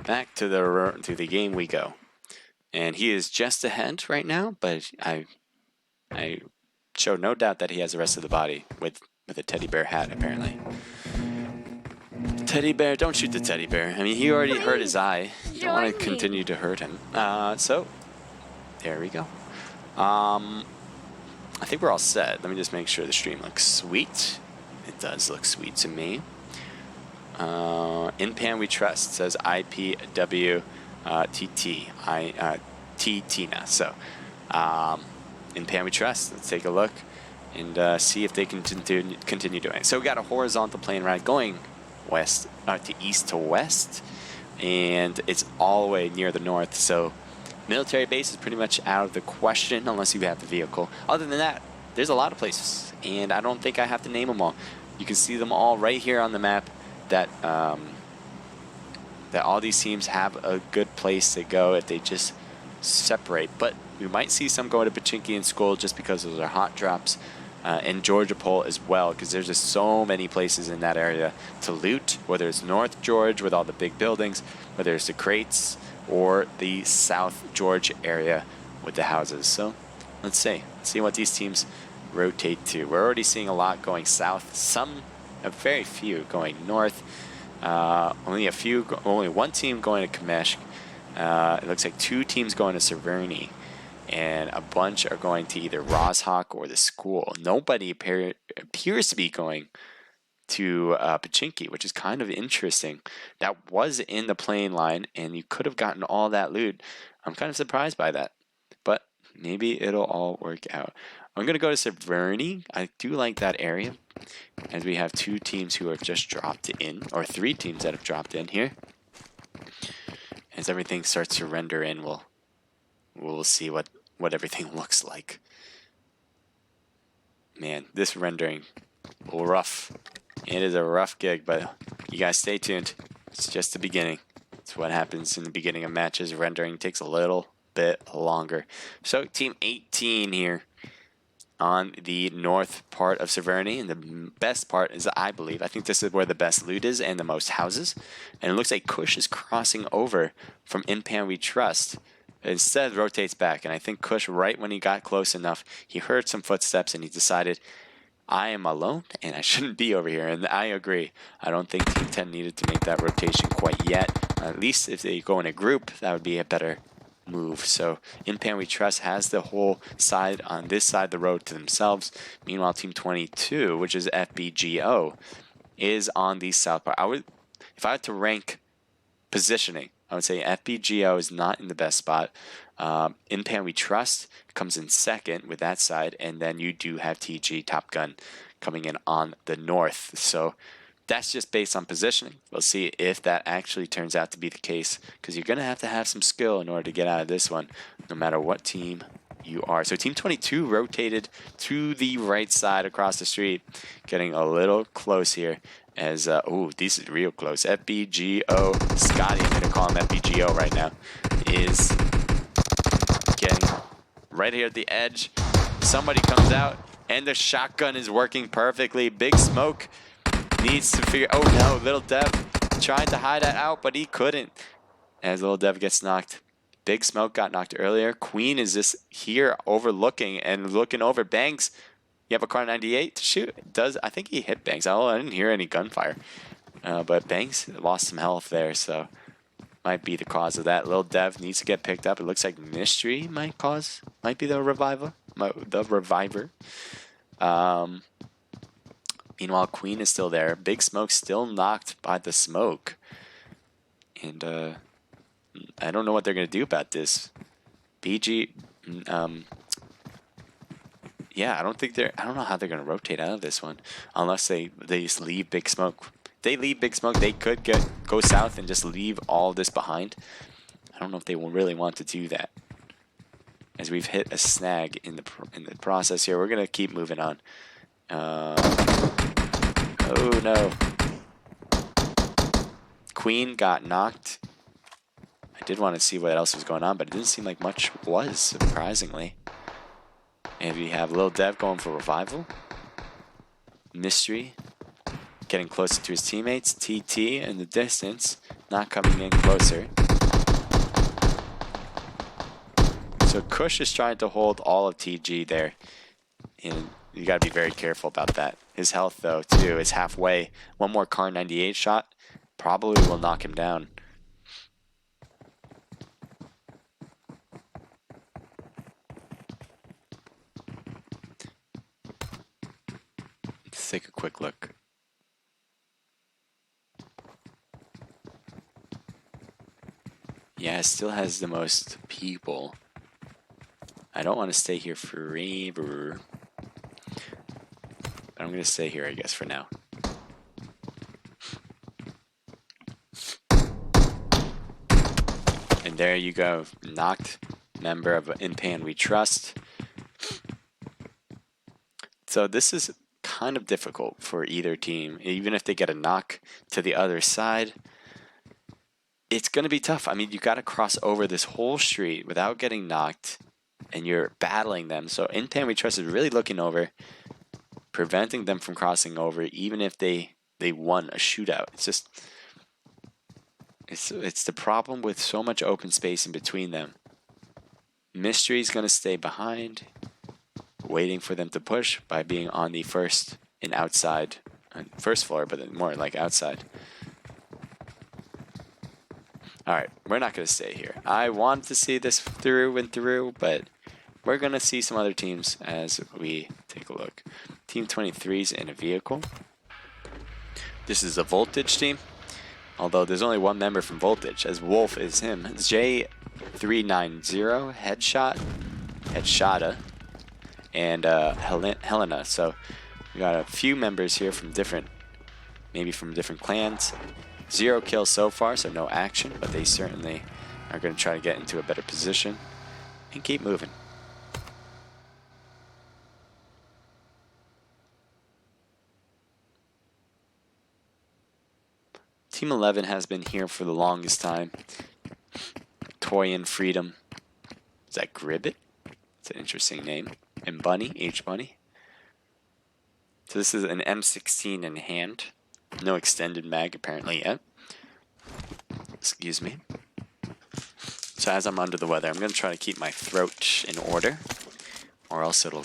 Back to the game we go. And he is just ahead right now, but I show no doubt that he has the rest of the body with a teddy bear hat, apparently. Teddy bear, don't shoot the teddy bear. I mean, he already hurt his eye. You don't want to continue to hurt him. So, there we go. I think we're all set. Let me just make sure the stream looks sweet. It does look sweet to me. In Pan We Trust, says IPW T Tina. So, in Pan We Trust, let's take a look and see if they can continue doing it. So we got a horizontal plane ride going west to east to west, and it's all the way near the north. So military base is pretty much out of the question unless you have the vehicle. Other than that, there's a lot of places, and I don't think I have to name them all. You can see them all right here on the map. That all these teams have a good place to go if they just separate. But we might see some go to Pachinki and Skull just because those are hot drops, and Georgia Pole as well, because there's just so many places in that area to loot, whether it's North George with all the big buildings, whether it's the crates, or the South George area with the houses. So let's see what these teams rotate to. We're already seeing a lot going south, a very few going north. Only one team going to Kameshk. It looks like 2 teams going to Severny, and a bunch are going to either Roshawk or the school. Nobody appears to be going to Pachinki, which is kind of interesting. That was in the playing line, and you could have gotten all that loot. I'm kind of surprised by that, but maybe it'll all work out. I'm going to go to Severny. I do like that area, as we have 2 teams who have just dropped in, or 3 teams that have dropped in here. As everything starts to render in, we'll see what everything looks like. Man, this rendering, rough. It is a rough gig, but you guys stay tuned. It's just the beginning. It's what happens in the beginning of matches. Rendering takes a little bit longer. So team 18 here on the north part of Severny, and the best part is, I think this is where the best loot is and the most houses. And it looks like Kush is crossing over from In Pan We Trust. Instead, rotates back, and I think Kush, right when he got close enough, he heard some footsteps and he decided, I am alone and I shouldn't be over here. And I agree. I don't think Team 10 needed to make that rotation quite yet. At least if they go in a group, that would be a better move. So In Pan We Trust has the whole side on this side of the road to themselves. Meanwhile, Team 22, which is FBGO, is on the south part. If I had to rank positioning, I would say FBGO is not in the best spot. In Pan We Trust comes in second with that side, and then you do have TG Top Gun coming in on the north. So that's just based on positioning. We'll see if that actually turns out to be the case, because you're going to have some skill in order to get out of this one, no matter what team you are. So Team 22 rotated to the right side across the street, getting a little close here. As this is real close. FBGO Scotty, I'm gonna call him FBGO right now, is getting right here at the edge. Somebody comes out, and the shotgun is working perfectly. Big Smoke needs to figure. Oh no, Little Dev tried to hide that out, but he couldn't. As Little Dev gets knocked. Big Smoke got knocked earlier. Queen is just here overlooking and looking over. Banks You have a car 98 to shoot? I think he hit Banks. Oh, I didn't hear any gunfire. But Banks lost some health there, so might be the cause of that. Lil Dev needs to get picked up. It looks like Mystery might be the reviver. Meanwhile, Queen is still there. Big Smoke still knocked by the smoke. And I don't know what they're going to do about this. BG, yeah, I don't know how they're going to rotate out of this one. Unless they just leave Big Smoke. If they leave Big Smoke, they could go south and just leave all this behind. I don't know if they will really want to do that. As we've hit a snag in the process here, we're going to keep moving on. Oh no. Queen got knocked. I did want to see what else was going on, but it didn't seem like much was, surprisingly. And we have Lil Dev going for revival. Mystery getting closer to his teammates. TT in the distance, not coming in closer. So Kush is trying to hold all of TG there. And you got to be very careful about that. His health, though, too, is halfway. One more Car 98 shot probably will knock him down. Let's take a quick look. Yeah, it still has the most people. I don't want to stay here forever. But I'm going to stay here, I guess, for now. And there you go. Knocked member of Impan We Trust. So this is kind of difficult for either team. Even if they get a knock to the other side, it's going to be tough. I mean, you got to cross over this whole street without getting knocked, and you're battling them. So Impan We Trust is really looking over, preventing them from crossing over, even if they won a shootout. It's just, it's the problem with so much open space in between them. Mystery's going to stay behind, waiting for them to push by being on the first floor, but more like outside. Alright, we're not going to stay here. I want to see this through and through, but we're going to see some other teams as we take a look. Team 23's in a vehicle. This is a Voltage team, although there's only one member from Voltage, as Wolf is him. It's J390, Headshota, and Helena. So we got a few members here from different clans. 0 kills so far, so no action, but they certainly are going to try to get into a better position and keep moving. Team 11 has been here for the longest time. Toy and Freedom. Is that Gribbit? It's an interesting name. And Bunny, H Bunny. So this is an M16 in hand. No extended mag apparently yet. Excuse me. So as I'm under the weather, I'm going to try to keep my throat in order, or else it'll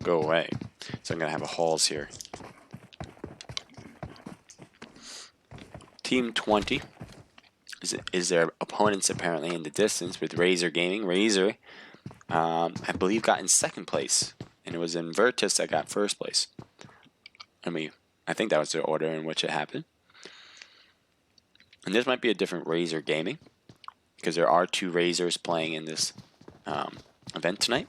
go away. So I'm going to have a Halls here. Team 20 is their opponents apparently in the distance with Razor Gaming. Razor, I believe, got in second place, and it was Invertus that got first place. I think that was the order in which it happened. And this might be a different Razor Gaming, because there are 2 Razors playing in this event tonight.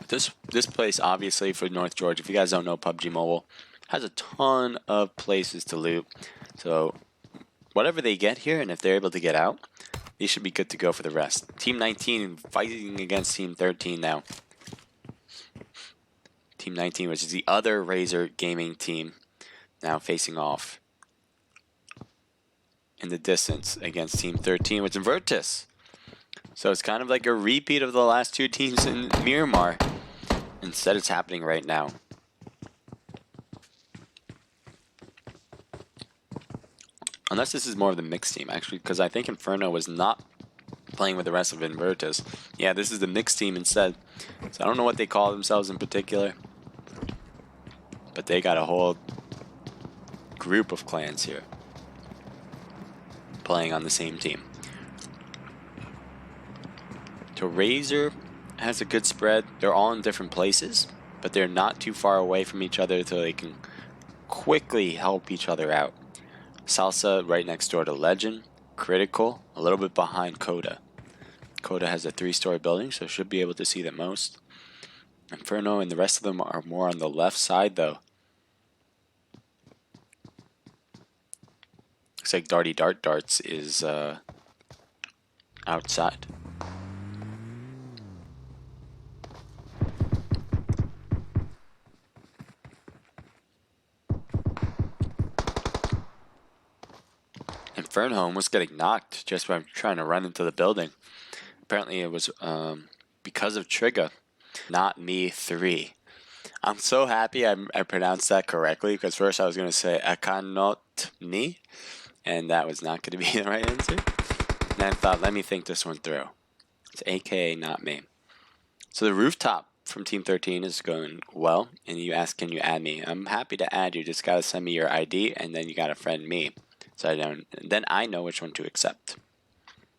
This place, obviously, for North Georgia, if you guys don't know, PUBG Mobile has a ton of places to loot. So whatever they get here, and if they're able to get out, they should be good to go for the rest. Team 19 fighting against Team 13 now. Team 19, which is the other Razor Gaming team, now facing off in the distance against Team 13, which is Invertus. So it's kind of like a repeat of the last 2 teams in Miramar. Instead, it's happening right now. Unless this is more of the mixed team, actually, because I think Inferno was not playing with the rest of Invertus. Yeah, this is the mixed team instead. So I don't know what they call themselves in particular, but they got a whole group of clans here playing on the same team. So Razor has a good spread. They're all in different places, but they're not too far away from each other so they can quickly help each other out. Salsa right next door to Legend. Critical, a little bit behind Coda. Coda has a 3-story building, so should be able to see the most. Inferno and the rest of them are more on the left side, though. Looks like Darts is outside. Inferno almost getting knocked just by trying to run into the building. Apparently it was because of Trigger, not me 3. I'm so happy I pronounced that correctly, because first I was going to say Akanot ni, and that was not going to be the right answer. And I thought, let me think this one through. It's AKA not me. So the rooftop from Team 13 is going well, and you ask, can you add me? I'm happy to add you. Just got to send me your ID, and then you got to friend me. So then I know which one to accept.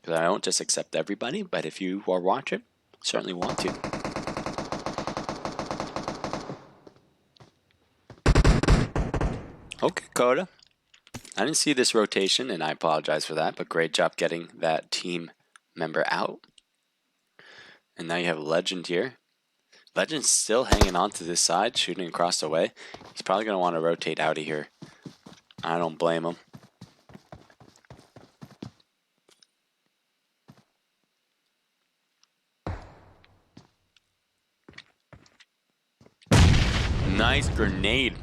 Because I don't just accept everybody, but if you are watching, certainly want to. Okay, Coda. I didn't see this rotation, and I apologize for that, but great job getting that team member out. And now you have Legend here. Legend's still hanging on to this side, shooting across the way. He's probably going to want to rotate out of here. I don't blame him. Nice grenade.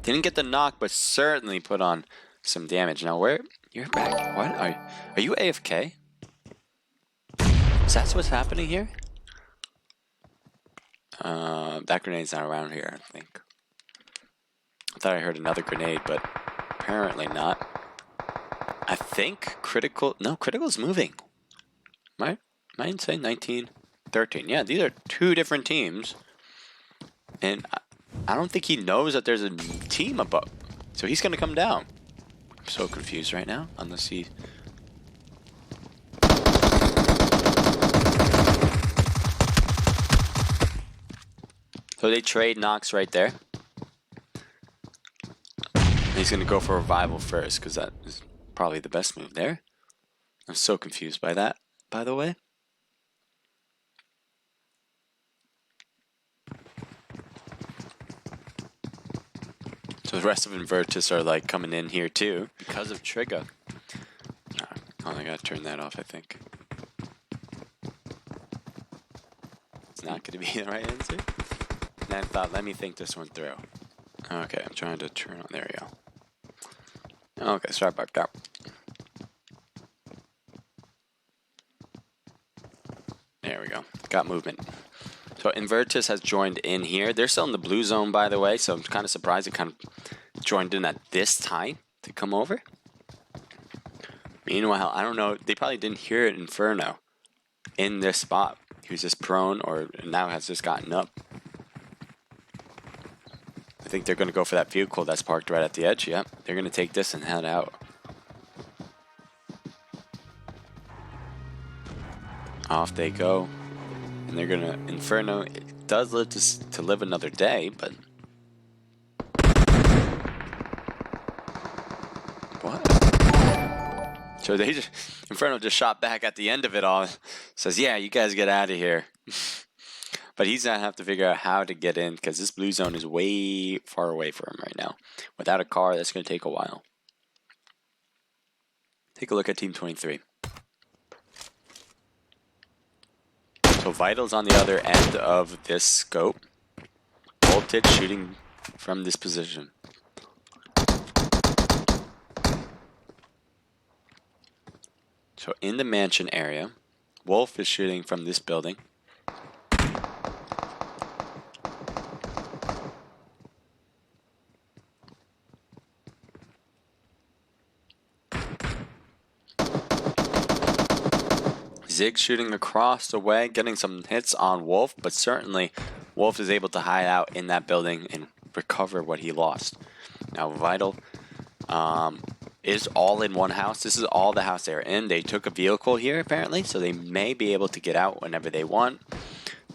Didn't get the knock, but certainly put on some damage. Now where? You're back. What? Are you AFK? Is that what's happening here? That grenade's not around here, I think. I thought I heard another grenade, but apparently not. I think Critical... No, Critical's moving. Am I insane? 19, 13. Yeah, these are 2 different teams. And I don't think he knows that there's a team above. So he's going to come down. I'm so confused right now. Unless he... So they trade knocks right there. And he's going to go for revival first, because that is probably the best move there. I'm so confused by that, by the way. So the rest of Invertus are like coming in here too because of Trigger. Oh, I gotta turn that off, I think. It's not gonna be the right answer. And I thought, let me think this one through. Okay, I'm trying to turn on. There we go. Okay, sorry about that. There we go. Got movement. So Invertus has joined in here. They're still in the blue zone, by the way, so I'm kind of surprised it kind of joined in at this time to come over. Meanwhile, I don't know, they probably didn't hear Inferno in this spot. He was just prone, or now has just gotten up. I think they're going to go for that vehicle that's parked right at the edge. Yep, they're going to take this and head out. Off they go. And they're gonna... Inferno, it does live to live another day, but... What? So they just... Inferno just shot back at the end of it all. Says, yeah, you guys get out of here. But he's gonna have to figure out how to get in, because this blue zone is way far away from him right now. Without a car, that's gonna take a while. Take a look at Team 23. So Vital's on the other end of this scope. Voltage shooting from this position. So in the mansion area, Wolf is shooting from this building. Zig shooting across the way, getting some hits on Wolf, but certainly Wolf is able to hide out in that building and recover what he lost. Now Vital is all in one house. This is all the house they're in. They took a vehicle here apparently, so they may be able to get out whenever they want.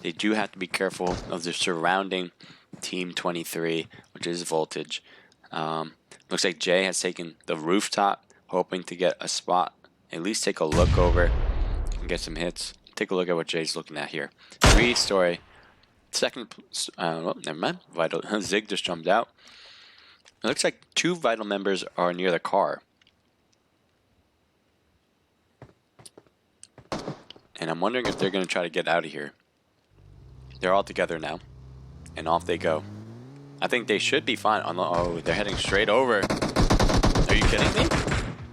They do have to be careful of the surrounding Team 23, which is Voltage. Looks like Jay has taken the rooftop, hoping to get a spot, at least take a look over and get some hits. Take a look at what Jay's looking at here. 3-story. Second, well, never mind. Vital Zig just jumped out. It looks like 2 Vital members are near the car. And I'm wondering if they're going to try to get out of here. They're all together now. And off they go. I think they should be fine. Oh, they're heading straight over. Are you kidding me?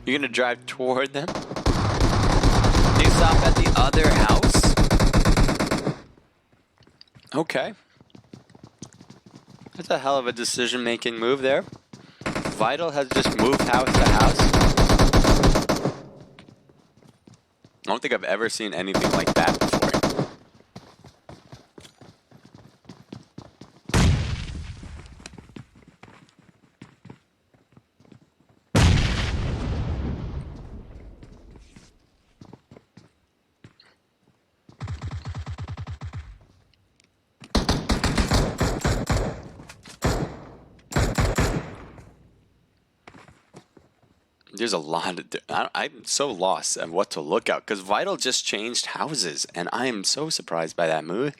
You're going to drive toward them? They stop at the other house? Okay. That's a hell of a decision-making move there. Vital has just moved house to house. I don't think I've ever seen anything like that before. There's a lot of... I'm so lost at what to look at because Vital just changed houses, and I am so surprised by that move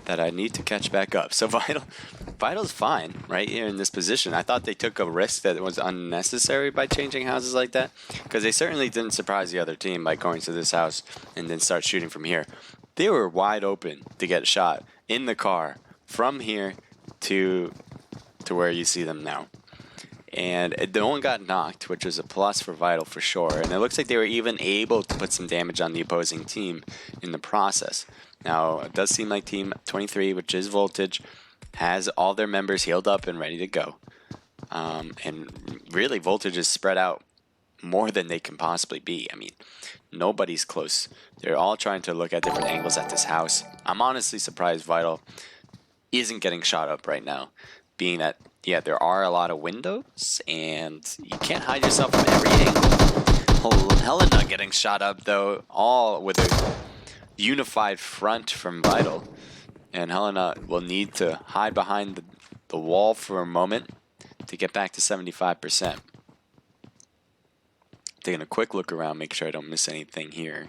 that I need to catch back up. So Vital's fine right here in this position. I thought they took a risk that was unnecessary by changing houses like that because they certainly didn't surprise the other team by going to this house and then start shooting from here. They were wide open to get shot in the car from here to where you see them now. And no one got knocked, which is a plus for Vital for sure. And it looks like they were even able to put some damage on the opposing team in the process. Now, it does seem like Team 23, which is Voltage, has all their members healed up and ready to go. And really, Voltage is spread out more than they can possibly be. I mean, nobody's close. They're all trying to look at different angles at this house. I'm honestly surprised Vital isn't getting shot up right now, being that, yeah, there are a lot of windows, and you can't hide yourself from every angle. Helena getting shot up, though, all with a unified front from Vital. And Helena will need to hide behind the wall for a moment to get back to 75%. Taking a quick look around, make sure I don't miss anything here.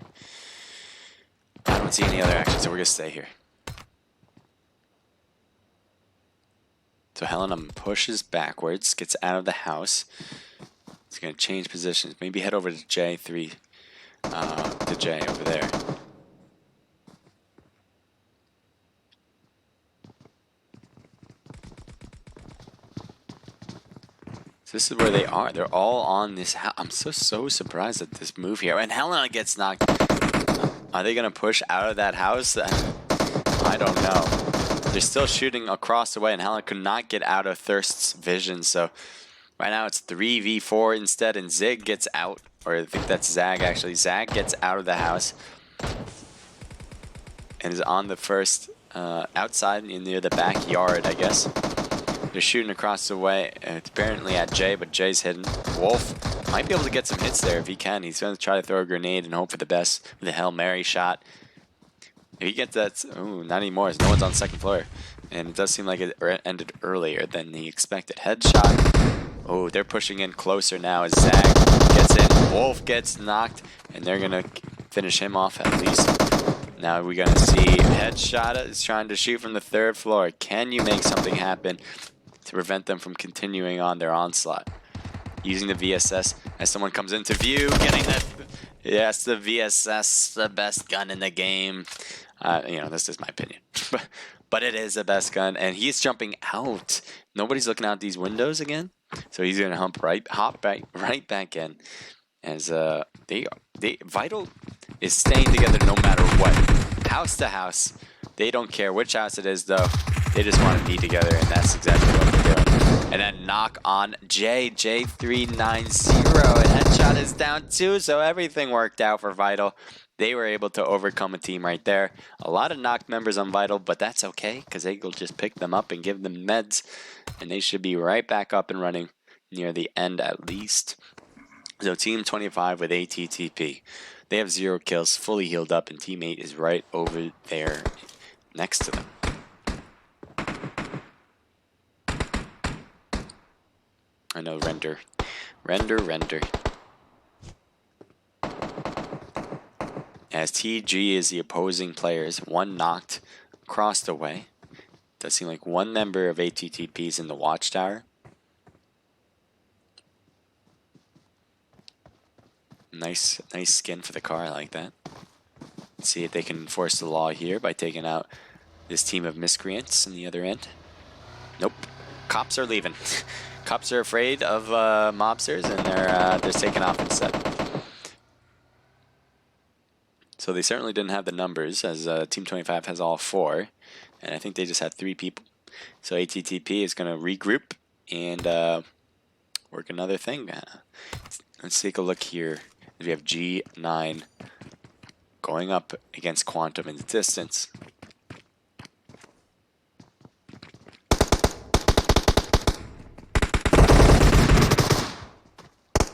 I don't see any other action, so we're going to stay here. So Helena pushes backwards, gets out of the house. He's going to change positions. Maybe head over to J3, to J over there. So this is where they are. They're all on this house. I'm so surprised at this move here. And Helena gets knocked. Are they going to push out of that house? I don't know. They're still shooting across the way, and Helena could not get out of Thirst's vision. So right now it's 3v4 instead, and Zig gets out. Or I think that's Zag, actually. Zag gets out of the house and is on the first outside near the backyard, I guess. They're shooting across the way. It's apparently at Jay, but Jay's hidden. Wolf might be able to get some hits there if he can. He's going to try to throw a grenade and hope for the best with a Hail Mary shot. If he gets that, oh, not anymore. No one's on the second floor. And it does seem like it ended earlier than he expected. Headshot. Oh, they're pushing in closer now as Zag gets in. Wolf gets knocked, and they're going to finish him off at least. Now we're going to see Headshot is trying to shoot from the 3rd floor. Can you make something happen to prevent them from continuing on their onslaught? Using the VSS as someone comes into view, getting that. Yes, the VSS, the best gun in the game. You know, this is my opinion. But it is the best gun, and he's jumping out. Nobody's looking out these windows again, so he's gonna hop right back in. As Vital is staying together no matter what, house to house. They don't care which house it is, though. They just want to be together, and that's exactly what they're doing. And then knock on J390, and Headshot is down too, so everything worked out for Vital. they were able to overcome a team right there. A lot of knocked members on Vital, but that's okay because they will just pick them up and give them meds, and they should be right back up and running near the end at least. So Team 25 with ATTP. They have 0 kills, fully healed up, and Team 8 is right over there next to them. I know, render. As TG is the opposing players, 1 knocked across the way. Does seem like 1 member of ATTP is in the watchtower. Nice skin for the car, I like that. Let's see if they can enforce the law here by taking out this team of miscreants on the other end. Nope. Cops are leaving. Cops are afraid of mobsters, and they're taking off instead. So they certainly didn't have the numbers, as Team 25 has all 4, and I think they just had 3 people. So ATTP is going to regroup and work another thing. Let's take a look here. We have G9 going up against Quantum in the distance.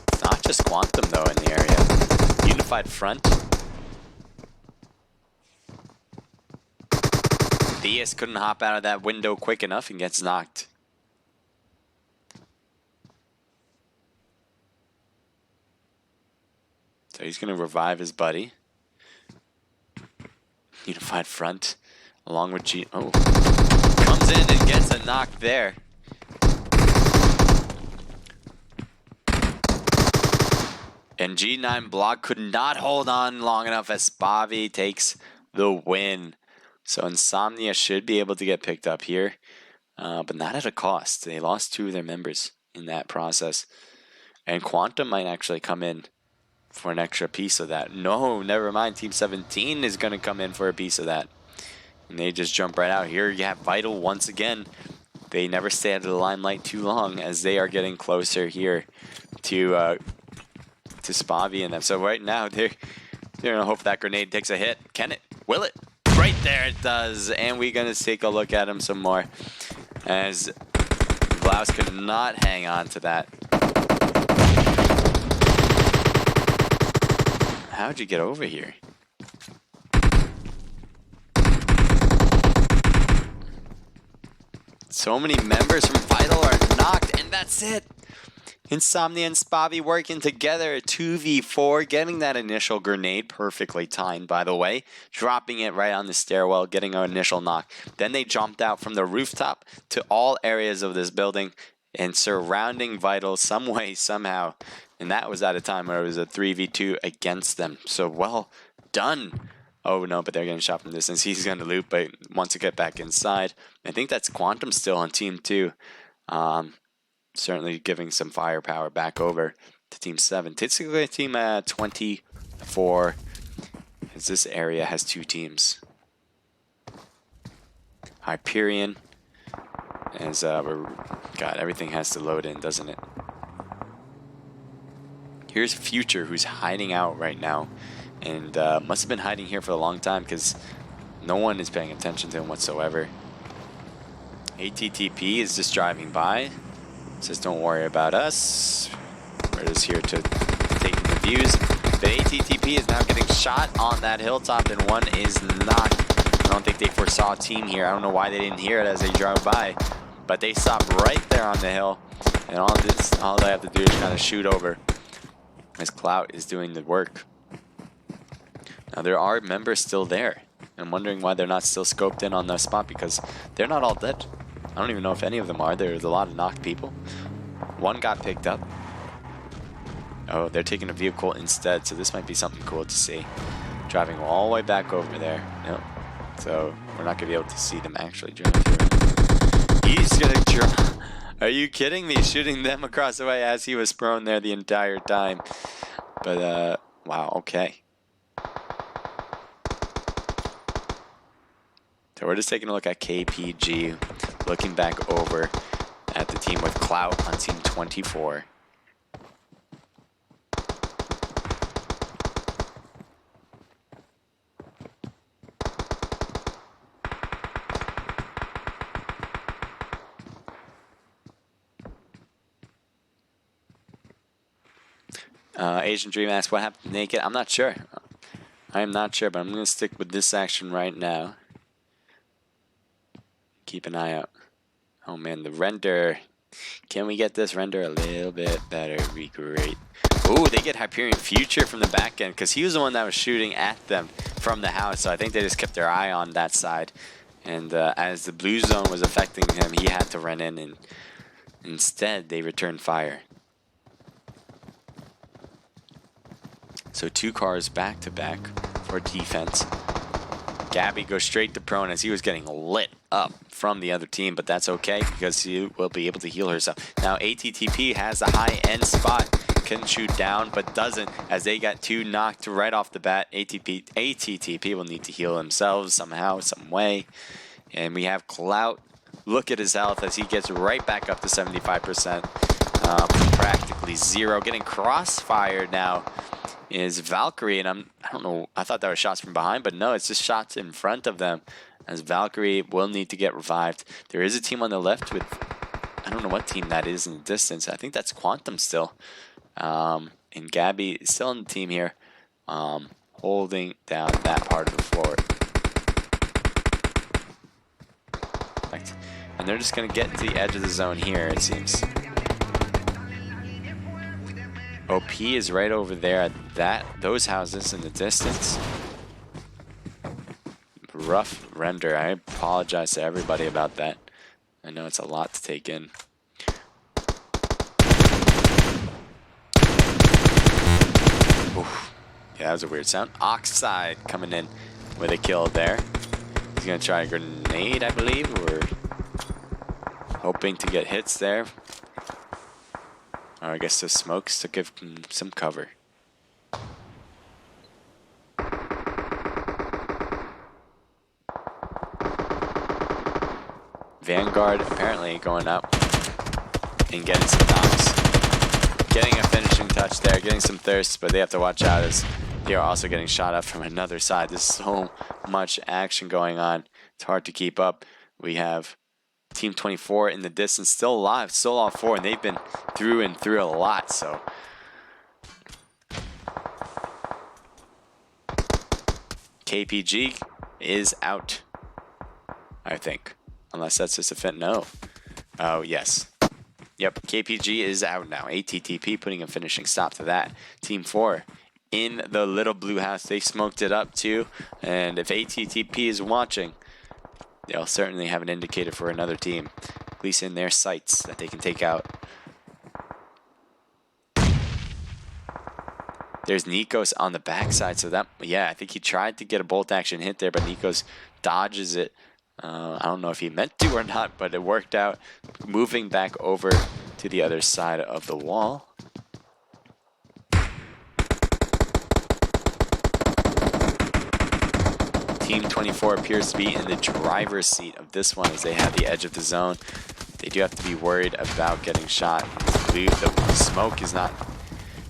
It's not just Quantum though in the area. Unified front. Diaz couldn't hop out of that window quick enough and gets knocked. So he's going to revive his buddy. Unified front along with G. Oh. Comes in and gets a knock there. And G9 block could not hold on long enough as Spavi takes the win. So Insomnia should be able to get picked up here, but not at a cost. They lost 2 of their members in that process. And Quantum might actually come in for an extra piece of that. No, never mind. Team 17 is going to come in for a piece of that. And they just jump right out. Here you have Vital once again. They never stay out of the limelight too long as they are getting closer here to Spavi and them. So right now they're going to hope that grenade takes a hit. Can it? Will it? Right there it does. And we're going to take a look at him some more as Blouse could not hang on to that. How'd you get over here? So many members from Vital are knocked, and that's it. Insomnia and Spavi working together, 2v4, getting that initial grenade, perfectly timed by the way, dropping it right on the stairwell, getting an initial knock. Then they jumped out from the rooftop to all areas of this building and surrounding Vital some way, somehow. And that was at a time where it was a 3v2 against them. So well done. Oh no, but they're getting shot from distance. He's going to loop, but wants to get back inside. I think that's Quantum still on team 2. Certainly giving some firepower back over to team 7. Typically team 24, as this area has 2 teams. Hyperion, as God, everything has to load in, doesn't it? Here's Future, who's hiding out right now, and must have been hiding here for a long time because no one is paying attention to him whatsoever. ATTP is just driving by, says don't worry about us. We're just here to take the views. But ATTP is now getting shot on that hilltop, and one is knocked. I don't think they foresaw a team here. I don't know why they didn't hear it as they drove by, but they stopped right there on the hill, and all they have to do is kind of shoot over. As Clout is doing the work. Now there are members still there. I'm wondering why they're not still scoped in on the spot, because they're not all dead. I don't even know if any of them are. There's a lot of knocked people. One got picked up. Oh, they're taking a vehicle instead, so this might be something cool to see. Driving all the way back over there. Nope. So we're not going to be able to see them actually drive through. He's going to drive. Are you kidding me? Shooting them across the way as he was prone there the entire time. But, wow, okay. So we're just taking a look at KPG, looking back over at the team with Clout on team 24. Asian Dream asks, what happened to Naked? I'm not sure. I am not sure, but I'm going to stick with this action right now. Keep an eye out. Oh man, the render. Can we get this render a little bit better? It'd be great. Ooh, they get Hyperion Future from the back end because he was the one that was shooting at them from the house. So I think they just kept their eye on that side. And as the blue zone was affecting him, he had to run in, and instead they returned fire. So 2 cars back to back for defense. Gabby goes straight to prone as he was getting lit up from the other team, but that's okay because she will be able to heal herself. Now ATTP has a high end spot, can shoot down but doesn't, as they got 2 knocked right off the bat. ATTP will need to heal themselves somehow, some way. And we have Clout. Look at his health as he gets right back up to 75%, practically 0. Getting crossfired now is Valkyrie, and I don't know, I thought that was shots from behind, but no, it's just shots in front of them, as Valkyrie will need to get revived. There is a team on the left with, I don't know what team that is in the distance. I think that's Quantum still. And Gabby is still on the team here, holding down that part of the floor. And they're just going to get to the edge of the zone here, it seems. OP is right over there at those houses in the distance. Rough render. I apologize to everybody about that. I know it's a lot to take in. Oof. Yeah, that was a weird sound. Oxide coming in with a kill there. He's going to try a grenade, I believe. We're hoping to get hits there. Or I guess the smokes to give him some cover. Vanguard apparently going up and getting some knocks. Getting a finishing touch there, getting some thirst, but they have to watch out as they are also getting shot up from another side. There's so much action going on. It's hard to keep up. We have Team 24 in the distance, still alive, still on 4, and they've been through and through a lot, so. KPG is out, I think. Unless that's just a fit. No. Oh, yes. Yep, KPG is out now. ATTP putting a finishing stop to that. Team 4 in the little blue house. They smoked it up too. And if ATTP is watching, they'll certainly have an indicator for another team, at least in their sights, that they can take out. There's Nikos on the backside, so that, yeah, I think he tried to get a bolt action hit there, but Nikos dodges it. I don't know if he meant to or not, but it worked out, moving back over to the other side of the wall. Team 24 appears to be in the driver's seat of this one as they have the edge of the zone. They do have to be worried about getting shot. The smoke is not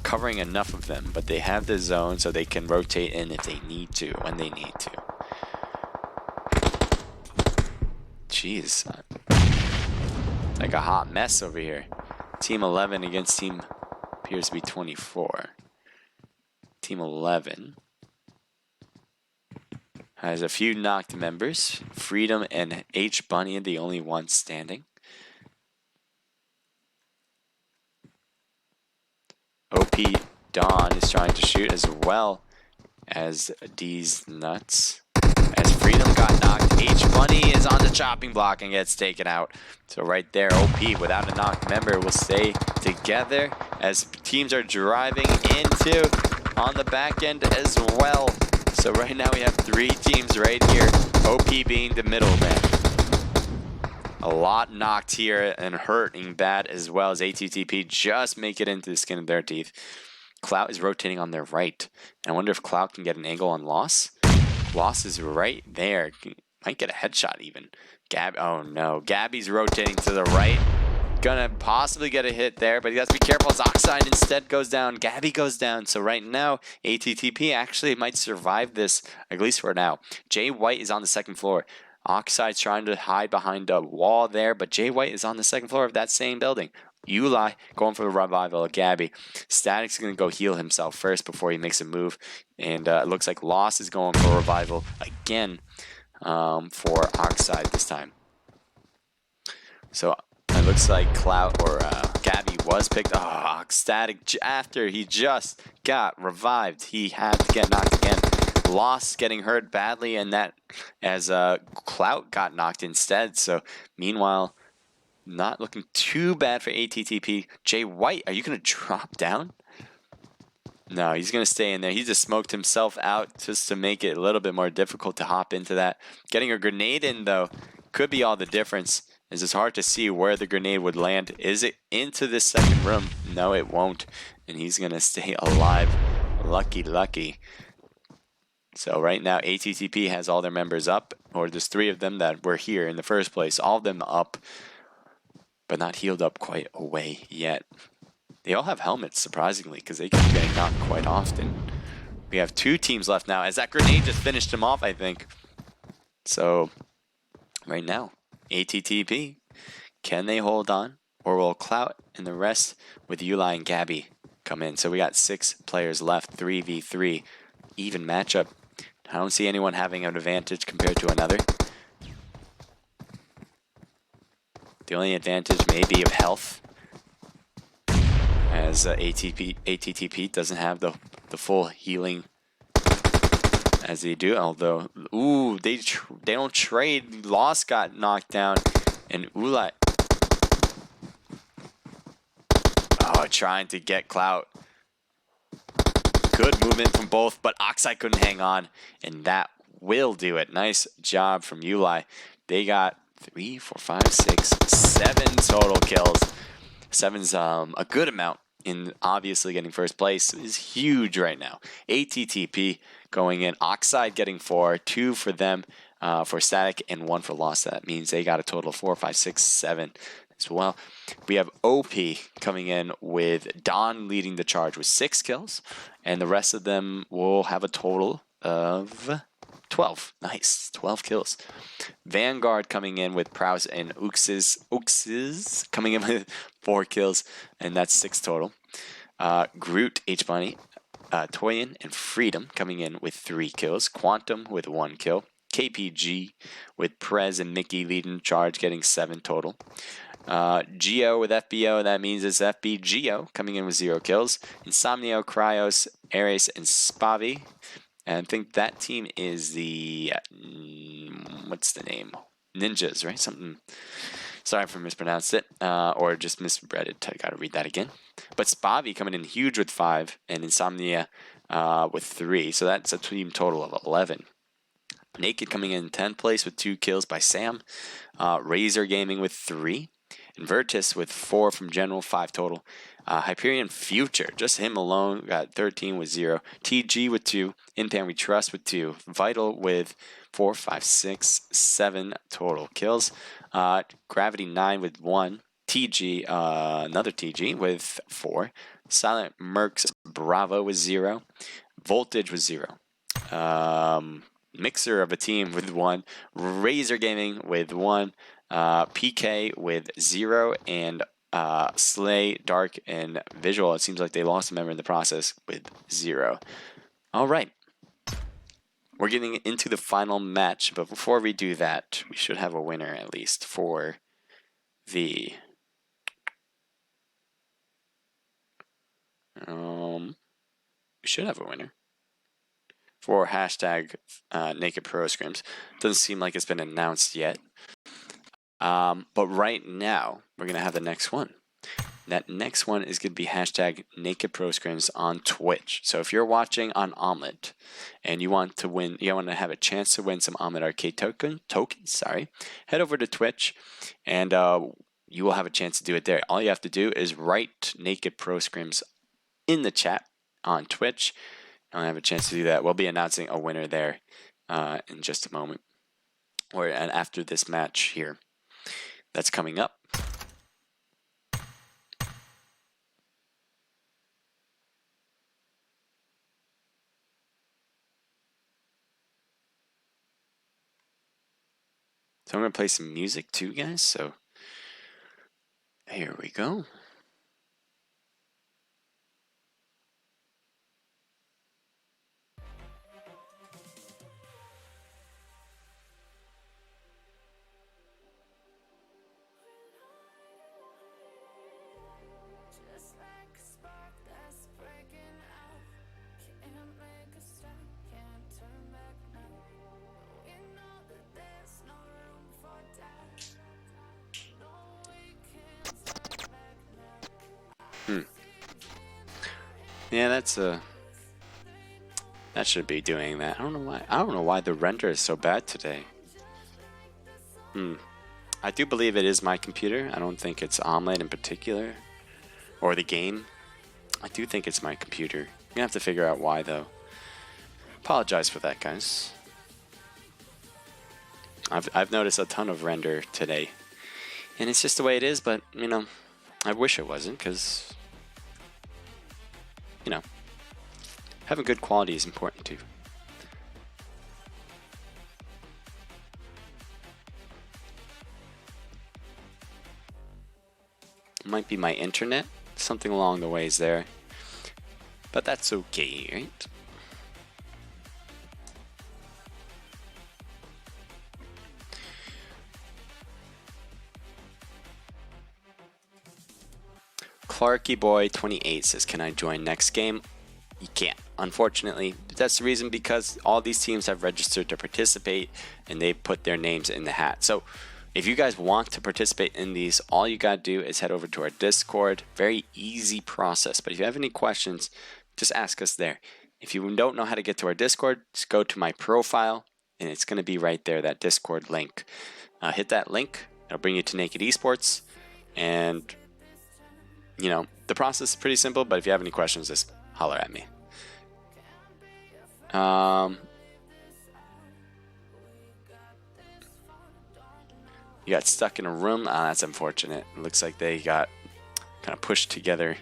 covering enough of them, but they have the zone so they can rotate in if they need to, when they need to. Jeez. It's like a hot mess over here. Team 11 against team appears to be 24. Team 11 has a few knocked members. Freedom and H Bunny are the only ones standing. OP Dawn is trying to shoot as well as D's Nuts. As Freedom got knocked, H Bunny is on the chopping block and gets taken out. So right there, OP without a knocked member will stay together as teams are driving into on the back end as well. So right now we have 3 teams right here, OP being the middleman. A lot knocked here and hurting bad as well as ATTP just make it into the skin of their teeth. Clout is rotating on their right. And I wonder if Clout can get an angle on Loss. Loss is right there. Might get a headshot even. Oh no, Gabby's rotating to the right. Gonna possibly get a hit there, but he has to be careful as Oxide instead goes down. Gabby goes down. So right now, ATTP actually might survive this, at least for now. Jay White is on the second floor. Oxide's trying to hide behind a wall there, but Jay White is on the second floor of that same building. Uli going for the revival of Gabby. Static's going to go heal himself first before he makes a move. And it looks like Lost is going for revival again for Oxide this time. So it looks like Clout or Gabby was picked. Oh, Static, after he just got revived, he had to get knocked again. Lost getting hurt badly, and that as Clout got knocked instead. So meanwhile, not looking too bad for ATTP. Jay White, are you going to drop down? No, he's going to stay in there. He just smoked himself out just to make it a little bit more difficult to hop into that. Getting a grenade in, though, could be all the difference. It's hard to see where the grenade would land. Is it into this second room? No, it won't. And he's going to stay alive. Lucky, lucky. So right now, ATTP has all their members up, or there's 3 of them that were here in the first place. All of them up, but not healed up quite away yet. They all have helmets, surprisingly, because they keep getting knocked quite often. We have 2 teams left now, as that grenade just finished him off, I think. So right now, ATTP, can they hold on? Or will Clout and the rest with Uli and Gabby come in? So we got 6 players left, 3v3. Even matchup. I don't see anyone having an advantage compared to another. The only advantage may be of health, as ATTP doesn't have the full healing as they do. Although, ooh, they don't trade. Lost got knocked down, and Uli, trying to get Clout. Good movement from both, but Oxide couldn't hang on, and that will do it. Nice job from Uli. They got 3, 4, 5, 6, 7 total kills. 7's a good amount in obviously getting first place. Is huge right now. ATTP going in. Oxide getting 4, 2 for them for Static, and 1 for Lost. That means they got a total of 4, 5, 6, 7 as well. We have OP coming in with Don leading the charge with 6 kills, and the rest of them will have a total of 12. Nice, 12 kills. Vanguard coming in with Prowse and Uxes coming in with 4 kills, and that's 6 total. Groot, H-Bunny, Toyin, and Freedom coming in with 3 kills. Quantum with 1 kill. KPG with Prez and Mickey leading charge, getting 7 total. Geo with FBO, that means it's FBGO coming in with 0 kills. Insomnio, Cryos, Ares, and Spavi. And I think that team is the, what's the name? Ninjas, right? Something, sorry if I mispronounced it, or just misread it. I gotta read that again. But Spavi coming in huge with 5, and Insomnia with 3. So that's a team total of 11. Naked coming in 10th place with 2 kills by Sam. Razor Gaming with 3. Invertus with 4 from General, 5 total. Hyperion Future, just him alone, got 13 with 0. TG with 2. Inpan We Trust with 2. Vital with 4, 5, 6, 7 total kills. Gravity 9 with 1. TG, another TG with 4. Silent Mercs Bravo with 0. Voltage with 0. Mixer of a team with 1. Razor Gaming with 1. PK with 0, and Slay, Dark, and Visual. It seems like they lost a member in the process with 0. All right. We're getting into the final match, but before we do that, we should have a winner at least for the... we should have a winner for hashtag Naked Pro Scrims. Doesn't seem like it's been announced yet. But right now, we're going to have the next one. That next one is going to be hashtag Naked Pro Scrims on Twitch. So if you're watching on Omlet and you want to win, you want to have a chance to win some Omlet Arcade tokens, head over to Twitch and you will have a chance to do it there. All you have to do is write Naked Pro Scrims in the chat on Twitch. I'll have a chance to do that. We'll be announcing a winner there in just a moment, or after this match here that's coming up. So I'm going to play some music too, guys. So here we go. Yeah, that should be doing that. I don't know why. I don't know why the render is so bad today. I do believe it is my computer. I don't think it's Omlet in particular, or the game. I do think it's my computer. I'm gonna have to figure out why though. Apologize for that, guys. I've noticed a ton of render today, and it's just the way it is. But you know, I wish it wasn't, because you know, having good quality is important too. It might be my internet, something along the ways there, but that's okay, right? Clarky Boy 28 says, can I join next game? You can't, unfortunately. That's the reason, because all these teams have registered to participate and they put their names in the hat. So if you guys want to participate in these, all you gotta do is head over to our Discord. Very easy process, but if you have any questions, just ask us there. If you don't know how to get to our Discord, just go to my profile and it's gonna be right there, that Discord link. Hit that link, it'll bring you to Naked Esports, and you know, the process is pretty simple, but if you have any questions, just holler at me. You got stuck in a room. That's unfortunate. It looks like they got kind of pushed together.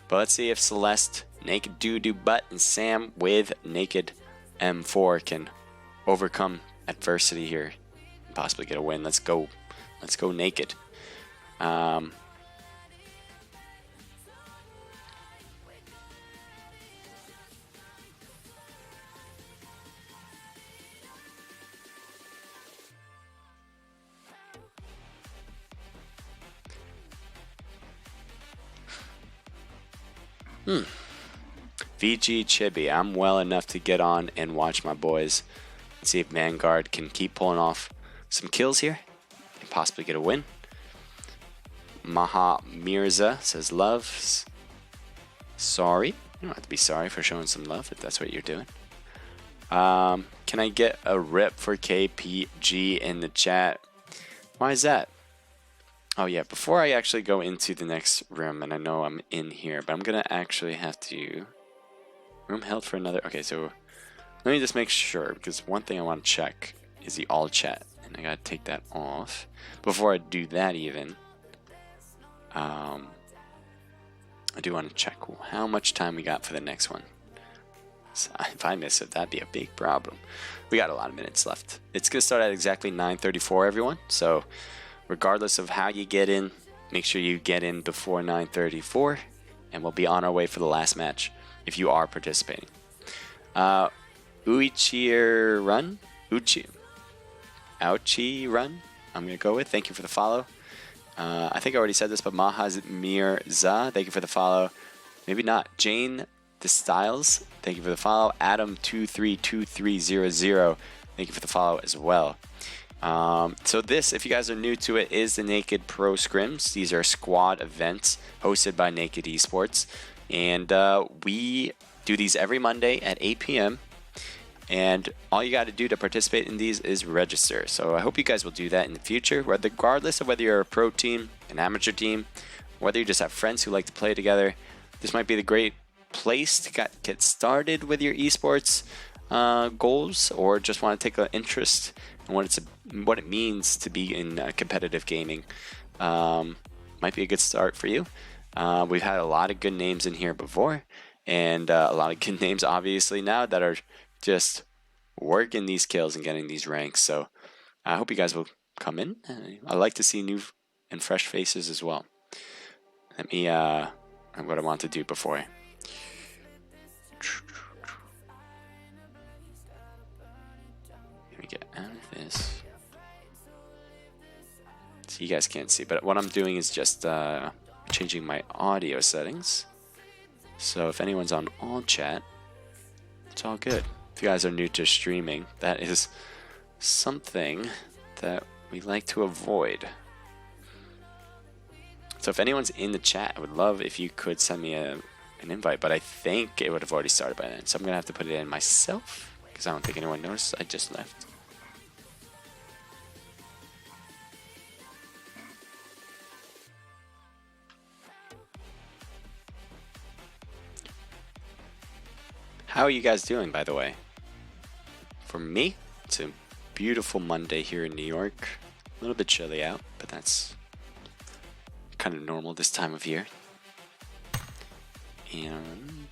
But let's see if Celeste, Naked Doo Butt, and Sam with Naked M4 can overcome adversity here and possibly get a win. Let's go. Let's go Naked. VG Chibi, I'm well enough to get on and watch my boys and see if Vanguard can keep pulling off some kills here and possibly get a win. Maha Mirza says loves. Sorry. You don't have to be sorry for showing some love if that's what you're doing. Can I get a rip for KPG in the chat? Why is that? Oh yeah, before I actually go into the next room, and I know I'm in here, but I'm gonna actually have to... Room held for another... Okay, so let me just make sure, because one thing I want to check is the all chat, and I gotta take that off. Before I do that even, I do want to check how much time we got for the next one. So if I miss it, that'd be a big problem. We got a lot of minutes left. It's gonna start at exactly 9:34, everyone, so regardless of how you get in, make sure you get in before 9:34, and we'll be on our way for the last match if you are participating. Uichi Run, Ouchi Run, I'm going to go with. Thank you for the follow. I think I already said this, but Mahaz Mirza, thank you for the follow. Maybe not. Jane the Styles, thank you for the follow. Adam232300, thank you for the follow as well. So this, if you guys are new to it, is the Naked Pro Scrims. These are squad events hosted by Naked Esports, and we do these every Monday at 8 p.m. and all you got to do to participate in these is register. So I hope you guys will do that in the future, regardless of whether you're a pro team, an amateur team, whether you just have friends who like to play together. This might be the great place to get started with your esports goals, or just want to take an interest in what it means to be in competitive gaming. Might be a good start for you. We've had a lot of good names in here before, and a lot of good names obviously now that are just working these kills and getting these ranks. So I hope you guys will come in. I like to see new and fresh faces as well. Let me what I want to do before let me get out of this. So you guys can't see, but what I'm doing is just changing my audio settings. So if anyone's on all chat, it's all good. If you guys are new to streaming, that is something that we like to avoid. So if anyone's in the chat, I would love if you could send me an invite, but I think it would have already started by then. So I'm going to have to put it in myself because I don't think anyone noticed I just left. How are you guys doing, by the way? For me, it's a beautiful Monday here in New York. A little bit chilly out, but that's kind of normal this time of year. And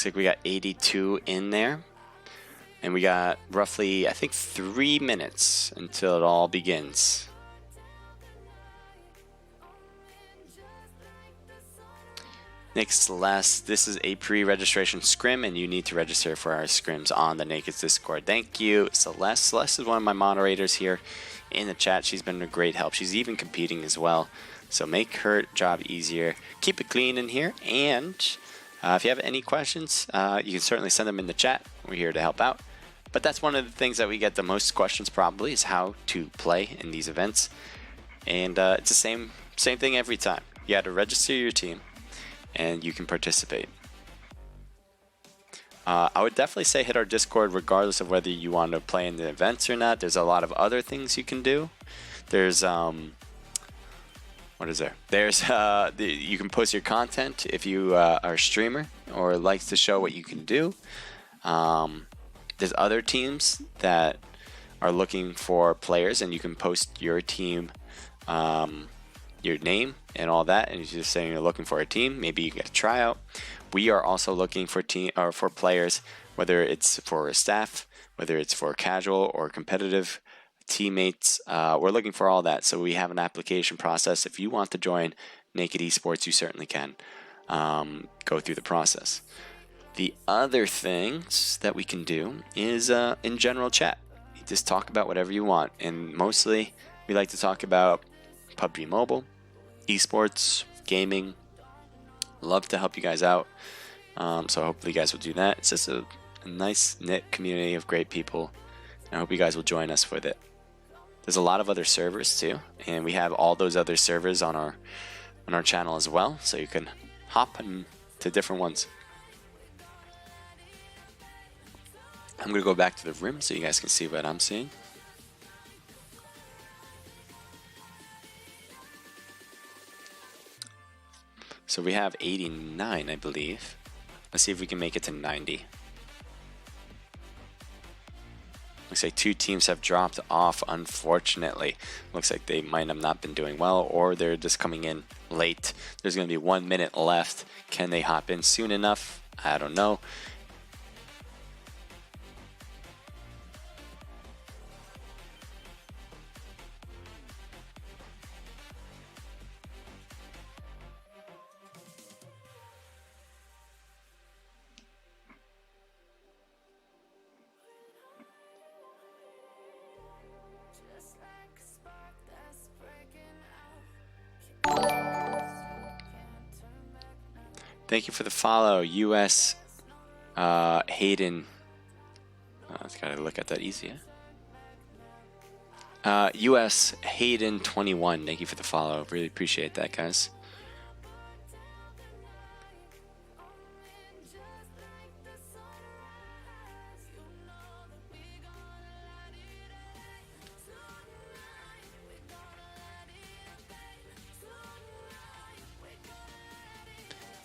looks like we got 82 in there. And we got roughly, I think, 3 minutes until it all begins. Nick Celeste, this is a pre-registration scrim, and you need to register for our scrims on the Naked's Discord. Thank you, Celeste. Celeste is one of my moderators here in the chat. She's been a great help. She's even competing as well. So make her job easier. Keep it clean in here, and if you have any questions, you can certainly send them in the chat. We're here to help out. But that's one of the things that we get the most questions probably is how to play in these events. And it's the same thing every time. You have to register your team and you can participate. I would definitely say hit our Discord regardless of whether you want to play in the events or not. There's a lot of other things you can do. There's what is there? There's you can post your content if you are a streamer or likes to show what you can do. There's other teams that are looking for players, and you can post your team, your name and all that, and you're just saying you're looking for a team. Maybe you get a tryout. We are also looking for for players, whether it's for staff, whether it's for casual or competitive teammates. We're looking for all that. So we have an application process. If you want to join Naked Esports, you certainly can go through the process. The other things that we can do is in general chat. You just talk about whatever you want, and mostly we like to talk about PUBG Mobile, esports, gaming. Love to help you guys out, so hopefully you guys will do that. It's just a nice knit community of great people. I hope you guys will join us with it. There's a lot of other servers too, and we have all those other servers on our channel as well, so you can hop into different ones. I'm going to go back to the room so you guys can see what I'm seeing. So we have 89, I believe. Let's see if we can make it to 90. Looks like 2 teams have dropped off, unfortunately. Looks like they might have not been doing well, or they're just coming in late. There's going to be 1 minute left. Can they hop in soon enough? I don't know. Thank you for the follow, US Hayden. I've got to look at that easier. US Hayden 21. Thank you for the follow. Really appreciate that, guys.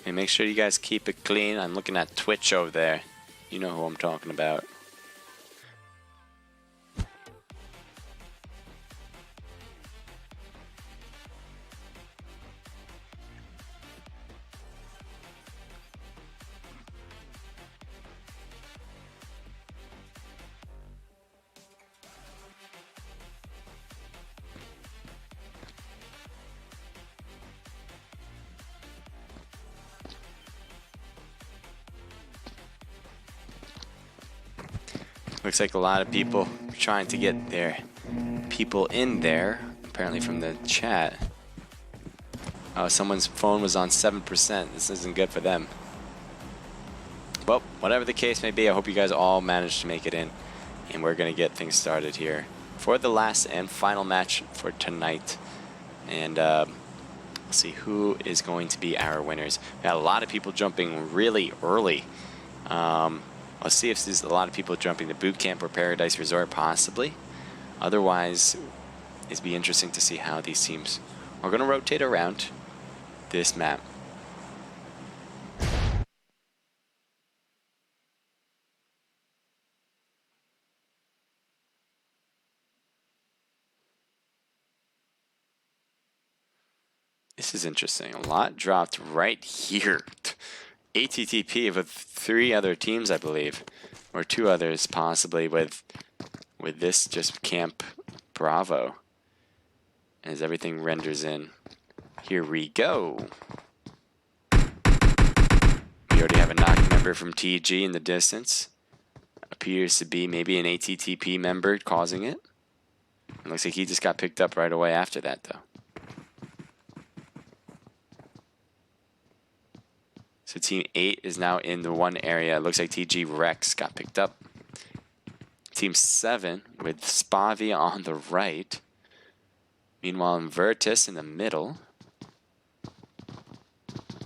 And make sure you guys keep it clean. I'm looking at Twitch over there. You know who I'm talking about. Looks like a lot of people trying to get their people in there, apparently from the chat. Oh, someone's phone was on 7%. This isn't good for them. Well, whatever the case may be, I hope you guys all managed to make it in. And we're going to get things started here for the last and final match for tonight. And let's see who is going to be our winners. We got a lot of people jumping really early. Let's see if there's a lot of people jumping to Boot Camp or Paradise Resort, possibly. Otherwise, it'd be interesting to see how these teams are going to rotate around this map. This is interesting. A lot dropped right here. ATTP with 3 other teams, I believe, or 2 others possibly with this just Camp Bravo. As everything renders in, here we go. We already have a knocked member from TG in the distance. Appears to be maybe an ATTP member causing it. It looks like he just got picked up right away after that, though. So Team 8 is now in the one area. It looks like TG Rex got picked up. Team 7 with Spavi on the right. Meanwhile, Invertus in the middle.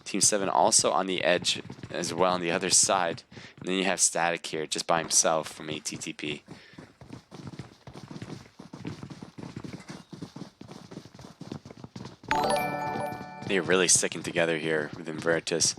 Team 7 also on the edge as well on the other side. And then you have Static here just by himself from ATTP. They're really sticking together here with Invertus.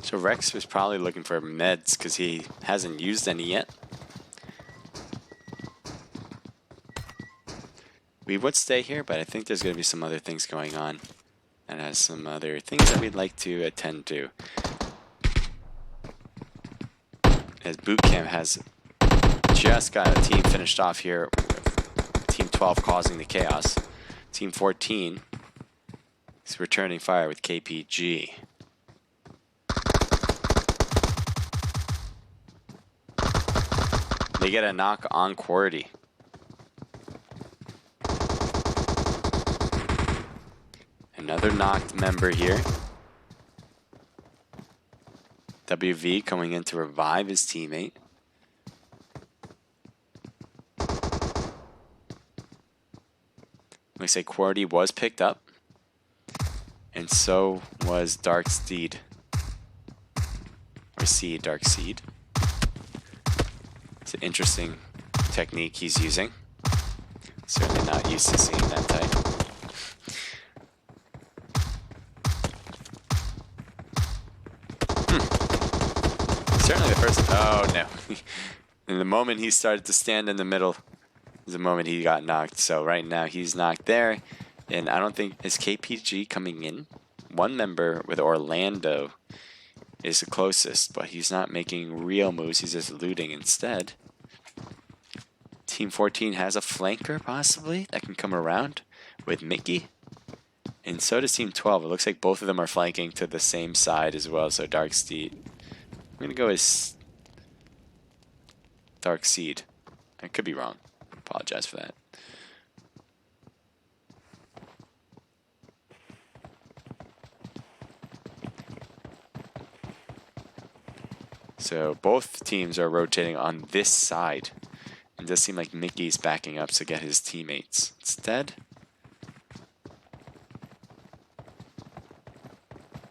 So Rex was probably looking for meds because he hasn't used any yet. We would stay here, but I think there's going to be some other things going on. And has some other things that we'd like to attend to. As Boot Camp has just got a team finished off here. Team 12 causing the chaos. Team 14 is returning fire with KPG. They get a knock on QWERTY. Another knocked member here. WV coming in to revive his teammate. Looks like QWERTY was picked up. And so was Dark Steed. Or Seed, Dark Seed. It's an interesting technique he's using. Certainly not used to seeing that type. Certainly the first. Oh no. In the moment he started to stand in the middle is the moment he got knocked. So right now he's knocked there. And I don't think. Is KPG coming in? One member with Orlando is the closest, but he's not making real moves. He's just looting instead. Team 14 has a flanker, possibly, that can come around with Mickey. And so does Team 12. It looks like both of them are flanking to the same side as well, so Dark Steed. I'm going to go as Dark Seed. I could be wrong. Apologize for that. So both teams are rotating on this side. It does seem like Mickey's backing up to get his teammates. Instead,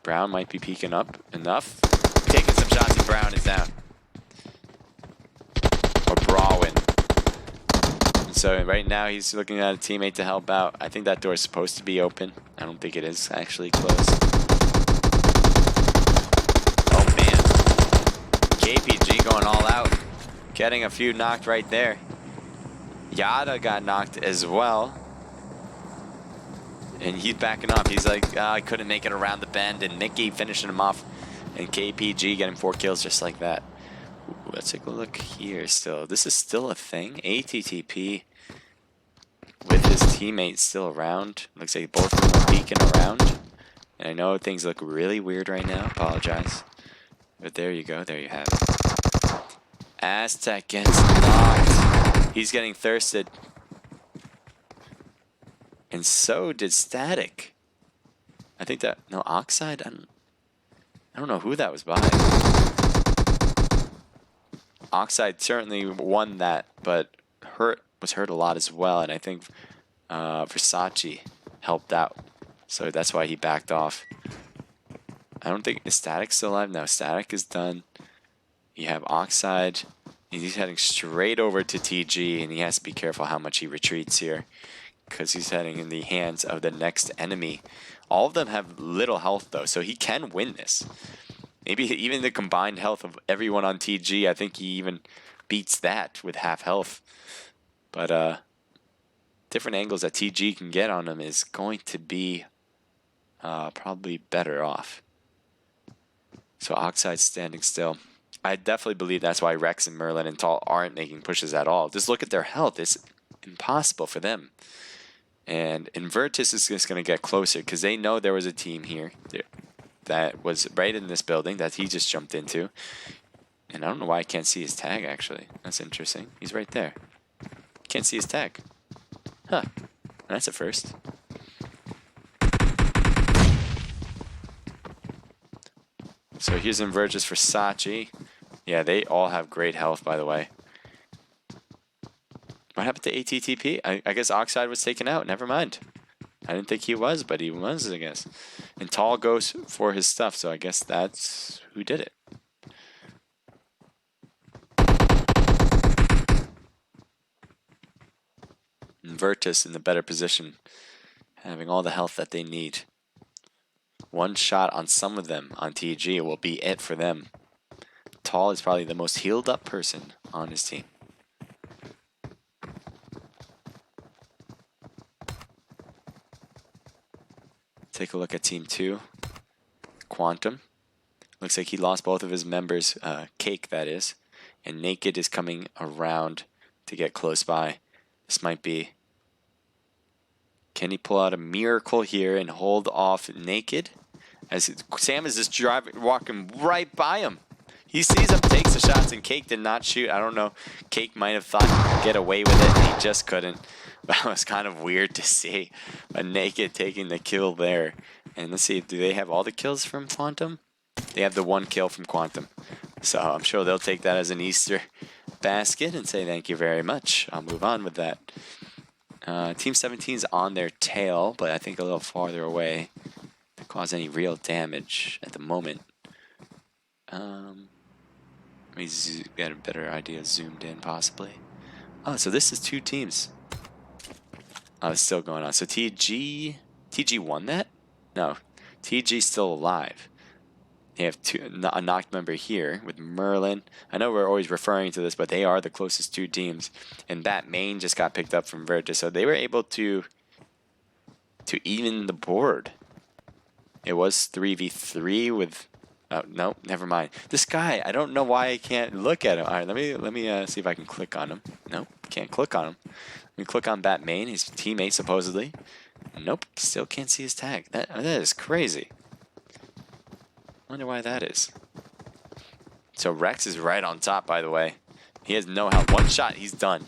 Brown might be peeking up enough. Taking some shots, and Brown is down. Or Brawin. And so right now he's looking at a teammate to help out. I think that door is supposed to be open. I don't think it is actually closed. KPG going all out. getting a few knocked right there. Yada got knocked as well. And he's backing up. He's like, I couldn't make it around the bend. And Nicky finishing him off. And KPG getting 4 kills just like that. Ooh, let's take a look here still. This is still a thing. ATTP with his teammates still around. Looks like both of them are peeking around. And I know things look really weird right now. Apologize. But there you go. There you have it. Aztec gets knocked. He's getting thirsted. And so did Static. I think that... No, Oxide? I don't know who that was by. Oxide certainly won that, but was hurt a lot as well. And I think Versace helped out. So that's why he backed off. I don't think... Is Static still alive? No, Static is done. You have Oxide. He's heading straight over to TG, and he has to be careful how much he retreats here, because he's heading in the hands of the next enemy. All of them have little health, though, so he can win this. Maybe even the combined health of everyone on TG, I think he even beats that with half health. But different angles that TG can get on him is going to be probably better off. So Oxide's standing still. I definitely believe that's why Rex and Merlin and Tall aren't making pushes at all. Just look at their health. It's impossible for them. And Invertus is just going to get closer because they know there was a team here that was right in this building that he just jumped into. And I don't know why I can't see his tag, actually. That's interesting. He's right there. Can't see his tag. Huh. That's a first. So here's Invertus for Sachi. Yeah, they all have great health, by the way. What happened to ATTP? I guess Oxide was taken out. Never mind. I didn't think he was, but he was, I guess. And Tall goes for his stuff, so I guess that's who did it. Invertus in the better position, having all the health that they need. One shot on some of them on TG will be it for them. Tall is probably the most healed up person on his team. Take a look at Team 2. Quantum. Looks like he lost both of his members. Cake, that is. And Naked is coming around to get close by. This might be... Can he pull out a miracle here and hold off Naked? As Sam is just walking right by him. He sees him, takes the shots, and Cake did not shoot. I don't know. Cake might have thought he could get away with it, and he just couldn't. That was kind of weird to see. A Naked taking the kill there. And let's see, do they have all the kills from Quantum? They have the 1 kill from Quantum. So I'm sure they'll take that as an Easter basket and say thank you very much. I'll move on with that. Team 17's on their tail, but I think a little farther away to cause any real damage at the moment. Let me get a better idea zoomed in, possibly. Oh, so this is 2 teams. Oh, it's still going on. So TG won that? No, TG's still alive. They have a knocked member here with Merlin. I know we're always referring to this, but they are the closest 2 teams. And that main just got picked up from Virtus, so they were able to even the board. It was 3v3 with... Oh, no, never mind. This guy, I don't know why I can't look at him. All right, let me see if I can click on him. Nope, can't click on him. Let me click on Bat Main, his teammate supposedly. Nope, still can't see his tag. That is crazy. Wonder why that is. So Rex is right on top, by the way. He has no health. 1 shot, he's done.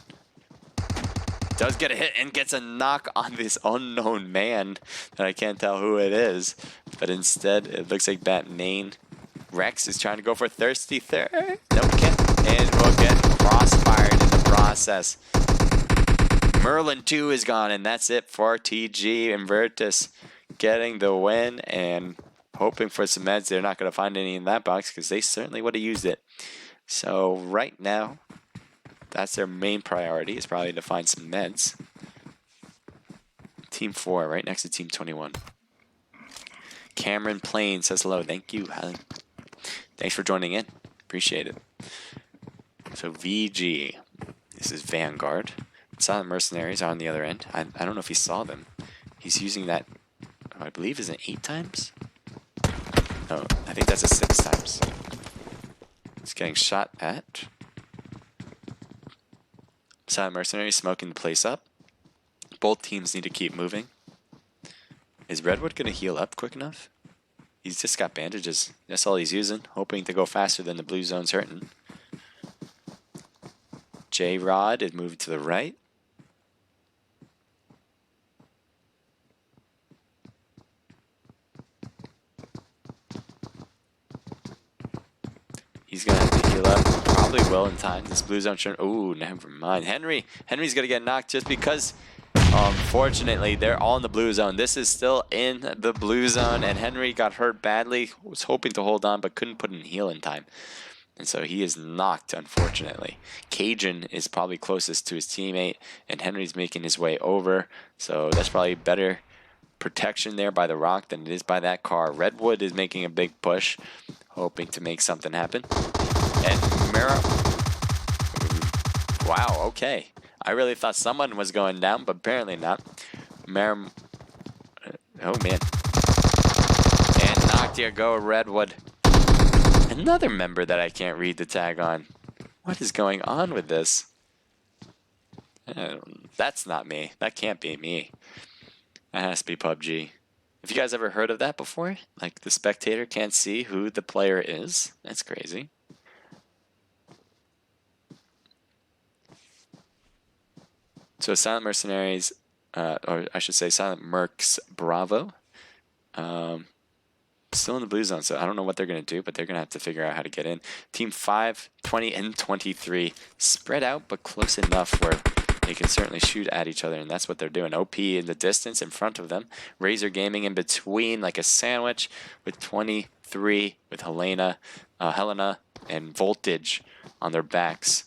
Does get a hit and gets a knock on this unknown man that I can't tell who it is. But instead, it looks like Bat Main. Rex is trying to go for Thirsty Third. Nope, can't. And will get crossfired in the process. Merlin 2 is gone, and that's it for TG and Virtus getting the win and hoping for some meds. They're not going to find any in that box because they certainly would have used it. So right now, that's their main priority, is probably to find some meds. Team 4, right next to Team 21. Cameron Plain says hello. Thank you, Helen. Thanks for joining in. Appreciate it. So VG. This is Vanguard. Silent Mercenaries are on the other end. I don't know if he saw them. He's using that, I believe, is it 8 times? No, I think that's a 6 times. He's getting shot at. Silent Mercenaries smoking the place up. Both teams need to keep moving. Is Redwood going to heal up quick enough? He's just got bandages. That's all he's using, hoping to go faster than the blue zone's hurting. J-Rod is moving to the right. He's going to have to heal up. Probably will in time. This blue zone shouldn't... Ooh, never mind. Henry's going to get knocked just because... Unfortunately, they're all in the blue zone. This is still in the blue zone, and Henry got hurt badly. Was hoping to hold on, but couldn't put in heal in time. And so he is knocked, unfortunately. Cajun is probably closest to his teammate, and Henry's making his way over. So that's probably better protection there by the rock than it is by that car. Redwood is making a big push, hoping to make something happen. And Mira... Wow, okay. I really thought someone was going down, but apparently not. Oh, man. And knocked you go, Redwood. Another member that I can't read the tag on. What is going on with this? That's not me. That can't be me. That has to be PUBG. Have you guys ever heard of that before? Like the spectator can't see who the player is? That's crazy. So Silent Mercenaries, or I should say Silent Mercs Bravo, still in the blue zone, so I don't know what they're going to do, but they're going to have to figure out how to get in. Team 5, 20, and 23, spread out, but close enough where they can certainly shoot at each other, and that's what they're doing. OP in the distance in front of them. Razor Gaming in between like a sandwich with 23, with Helena, and Voltage on their backs.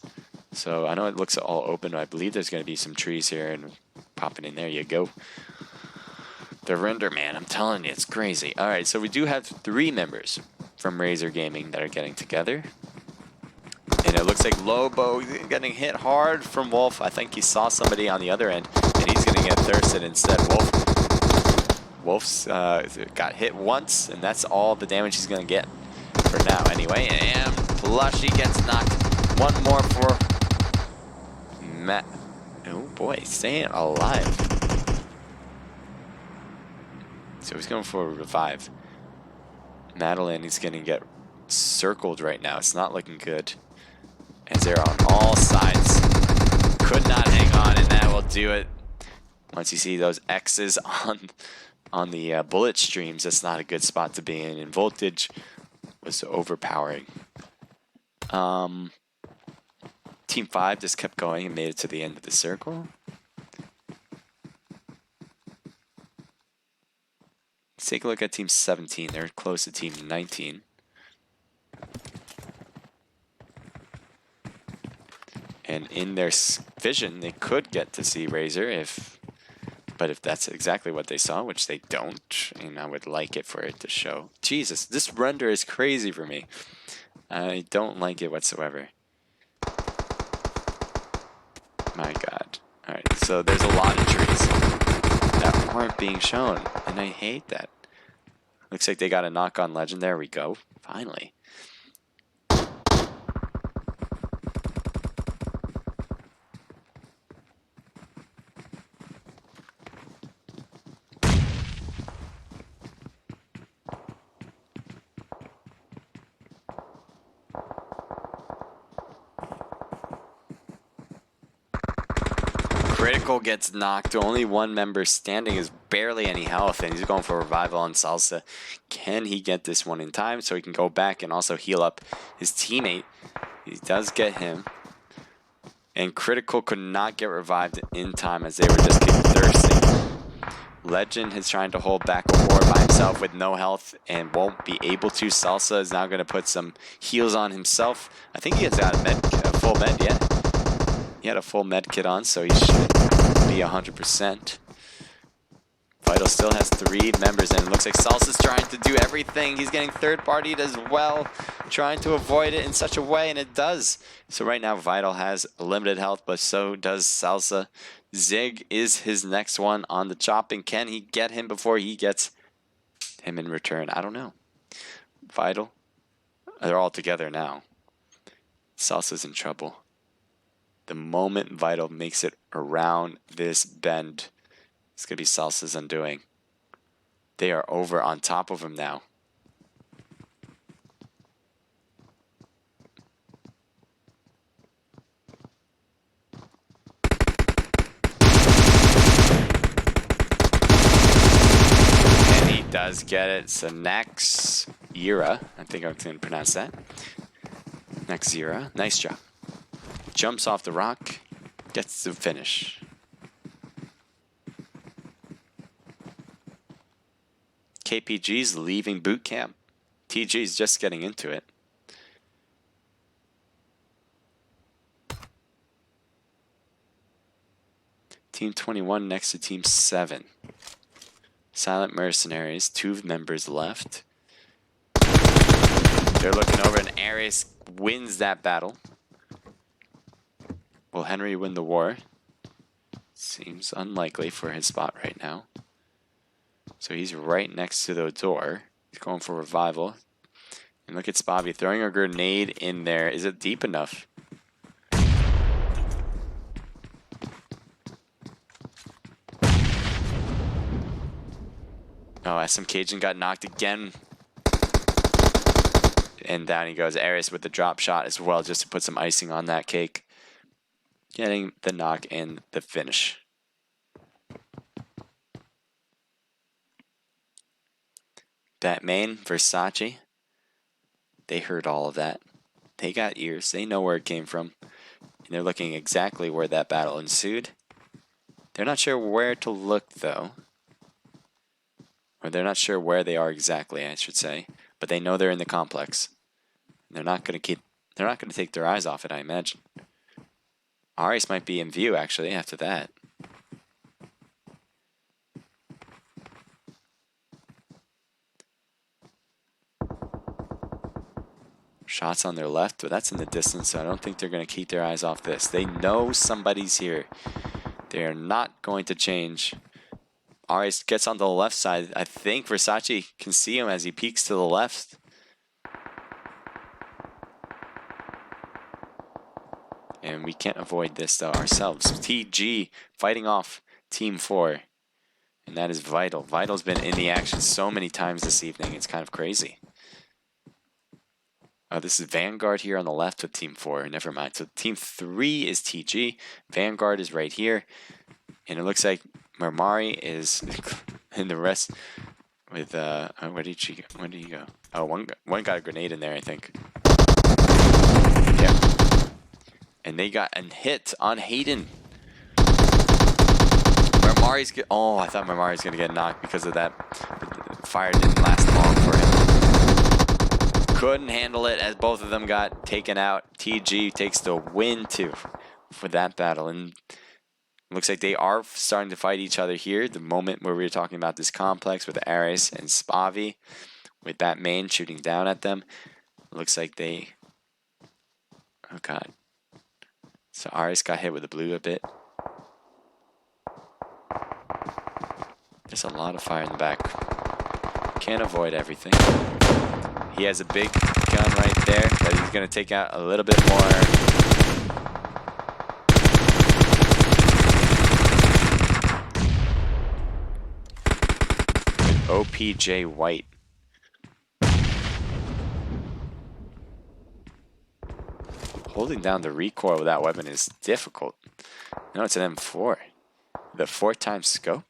So I know it looks all open. I believe there's going to be some trees here and popping in. There you go. The render, man, I'm telling you, it's crazy. All right, so we do have 3 members from Razor Gaming that are getting together. And it looks like Lobo getting hit hard from Wolf. I think he saw somebody on the other end, and he's going to get thirsted instead. Wolf's got hit once, and that's all the damage he's going to get for now anyway. And Plushy gets knocked. One more for Matt. Oh boy, staying alive. So he's going for a revive. Madeline is going to get circled right now. It's not looking good. As they're on all sides. Could not hang on, and that will do it. Once you see those X's on the bullet streams, that's not a good spot to be in. And Voltage was overpowering. Team 5 just kept going and made it to the end of the circle. Let's take a look at Team 17. They're close to Team 19. And in their vision, they could get to see Razor but if that's exactly what they saw, which they don't, and I would like it for it to show. Jesus, this render is crazy for me. I don't like it whatsoever. My God. Alright, so there's a lot of trees that aren't being shown, and I hate that. Looks like they got a knock on Legend. There we go. Finally. Critical gets knocked. Only one member standing, is barely any health, and he's going for revival on Salsa. Can he get this one in time so he can go back and also heal up his teammate? He does get him. And Critical could not get revived in time as they were just getting thirsty. Legend is trying to hold back a ward by himself with no health and won't be able to. Salsa is now going to put some heals on himself. I think he has got a full med, yeah. He had a full med kit on, so he should be 100%. Vital still has 3 members, and it looks like Salsa's trying to do everything. He's getting third-partied as well, trying to avoid it in such a way, and it does. So right now, Vital has limited health, but so does Salsa. Zig is his next one on the chopping. Can he get him before he gets him in return? I don't know. Vital, they're all together now. Salsa's in trouble. The moment Vital makes it around this bend, it's going to be Salsa's undoing. They are over on top of him now. And he does get it. So next Yira, I think I'm going to pronounce that. Next Yira, nice job. Jumps off the rock, gets the finish. KPG's leaving boot camp. TG's just getting into it. Team 21 next to Team 7. Silent Mercenaries, 2 members left. They're looking over, and Ares wins that battle. Will Henry win the war? Seems unlikely for his spot right now. So he's right next to the door. He's going for revival. And look at Spobby throwing a grenade in there. Is it deep enough? Oh, SM Cajun got knocked again. And down he goes. Ares with the drop shot as well, just to put some icing on that cake. Getting the knock and the finish. Batman, Versace, they heard all of that. They got ears. They know where it came from. And they're looking exactly where that battle ensued. They're not sure where to look, though. Or they're not sure where they are exactly, I should say. But they know they're in the complex. They're not going to take their eyes off it, I imagine. Ares might be in view, actually, after that. Shots on their left, but that's in the distance, so I don't think they're going to keep their eyes off this. They know somebody's here. They are not going to change. Ares gets on the left side. I think Versace can see him as he peeks to the left. And we can't avoid this, though, ourselves. TG fighting off Team 4. And that is Vital. Vital's been in the action so many times this evening. It's kind of crazy. This is Vanguard here on the left with Team 4. Never mind. So Team 3 is TG. Vanguard is right here. And it looks like Marmari is in the rest with... where did he go? Oh, one got a grenade in there, I think. Yeah. And they got a hit on Hayden. Marmari's... Oh, I thought Marmari's going to get knocked because of that. The fire didn't last long for him. Couldn't handle it as both of them got taken out. TG takes the win too for that battle, and looks like they are starting to fight each other here. The moment where we were talking about this complex with Ares and Spavy, with that main shooting down at them, looks like they... Oh god. So Ares got hit with the blue a bit. There's a lot of fire in the back. Can't avoid everything. He has a big gun right there that he's going to take out a little bit more. With OPJ White. Holding down the recoil with that weapon is difficult. No, it's an M4. The 4x scope.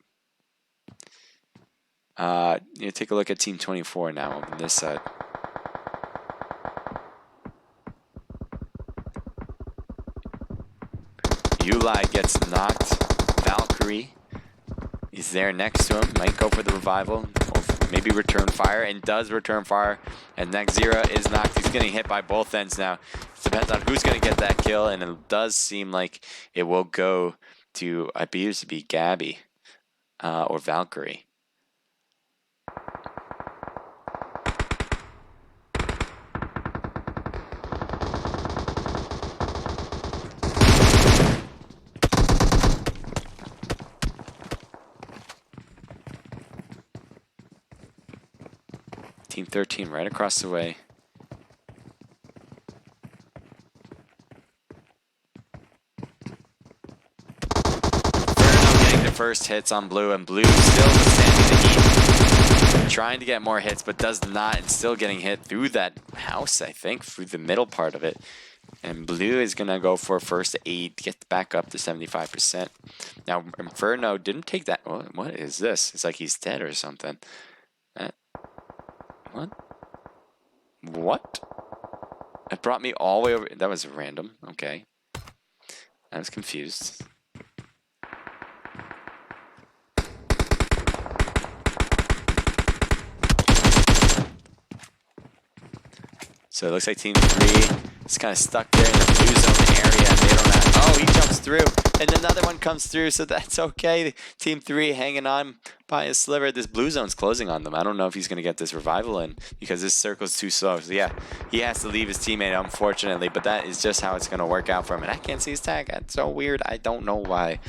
Take a look at Team 24 now on this side. Uli gets knocked. Valkyrie is there next to him. Might go for the revival. Or maybe return fire. And does return fire. And next Zira is knocked. He's getting hit by both ends now. It depends on who's going to get that kill. And it does seem like it will go to, I believe, to be Gabby or Valkyrie. Team 13 right across the way. Getting the first hits on blue, and blue still withstanding the heat. Trying to get more hits, but does not, and still getting hit through that house, I think, through the middle part of it. And blue is going to go for first aid, get back up to 75%. Now, Inferno didn't take that. What is this? It's like he's dead or something. What? What? It brought me all the way over. That was random. Okay. I was confused. So it looks like Team 3 is kind of stuck there in the blue zone area. And they don't have. Oh, he jumps through. And another one comes through, so that's okay. Team 3 hanging on by a sliver. This blue zone's closing on them. I don't know if he's going to get this revival in because this circle's too slow. So yeah, he has to leave his teammate, unfortunately. But that is just how it's going to work out for him. And I can't see his tag. That's so weird. I don't know why.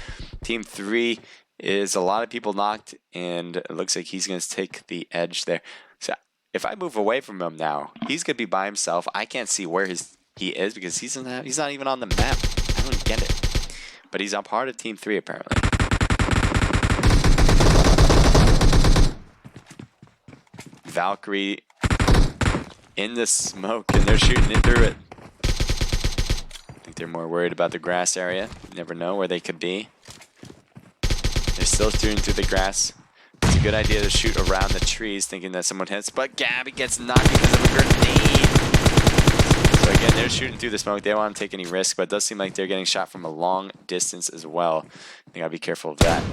Team 3 is a lot of people knocked, and it looks like he's going to take the edge there. So if I move away from him now, he's going to be by himself. I can't see where he is because he's not even on the map. I don't get it. But he's a part of Team 3 apparently. Valkyrie in the smoke, and they're shooting it through it. I think they're more worried about the grass area. You never know where they could be. They're still shooting through the grass. It's a good idea to shoot around the trees thinking that someone hits, but Gabby gets knocked because of a grenade. So again, they're shooting through the smoke. They don't want to take any risk, but it does seem like they're getting shot from a long distance as well. They gotta be careful of that.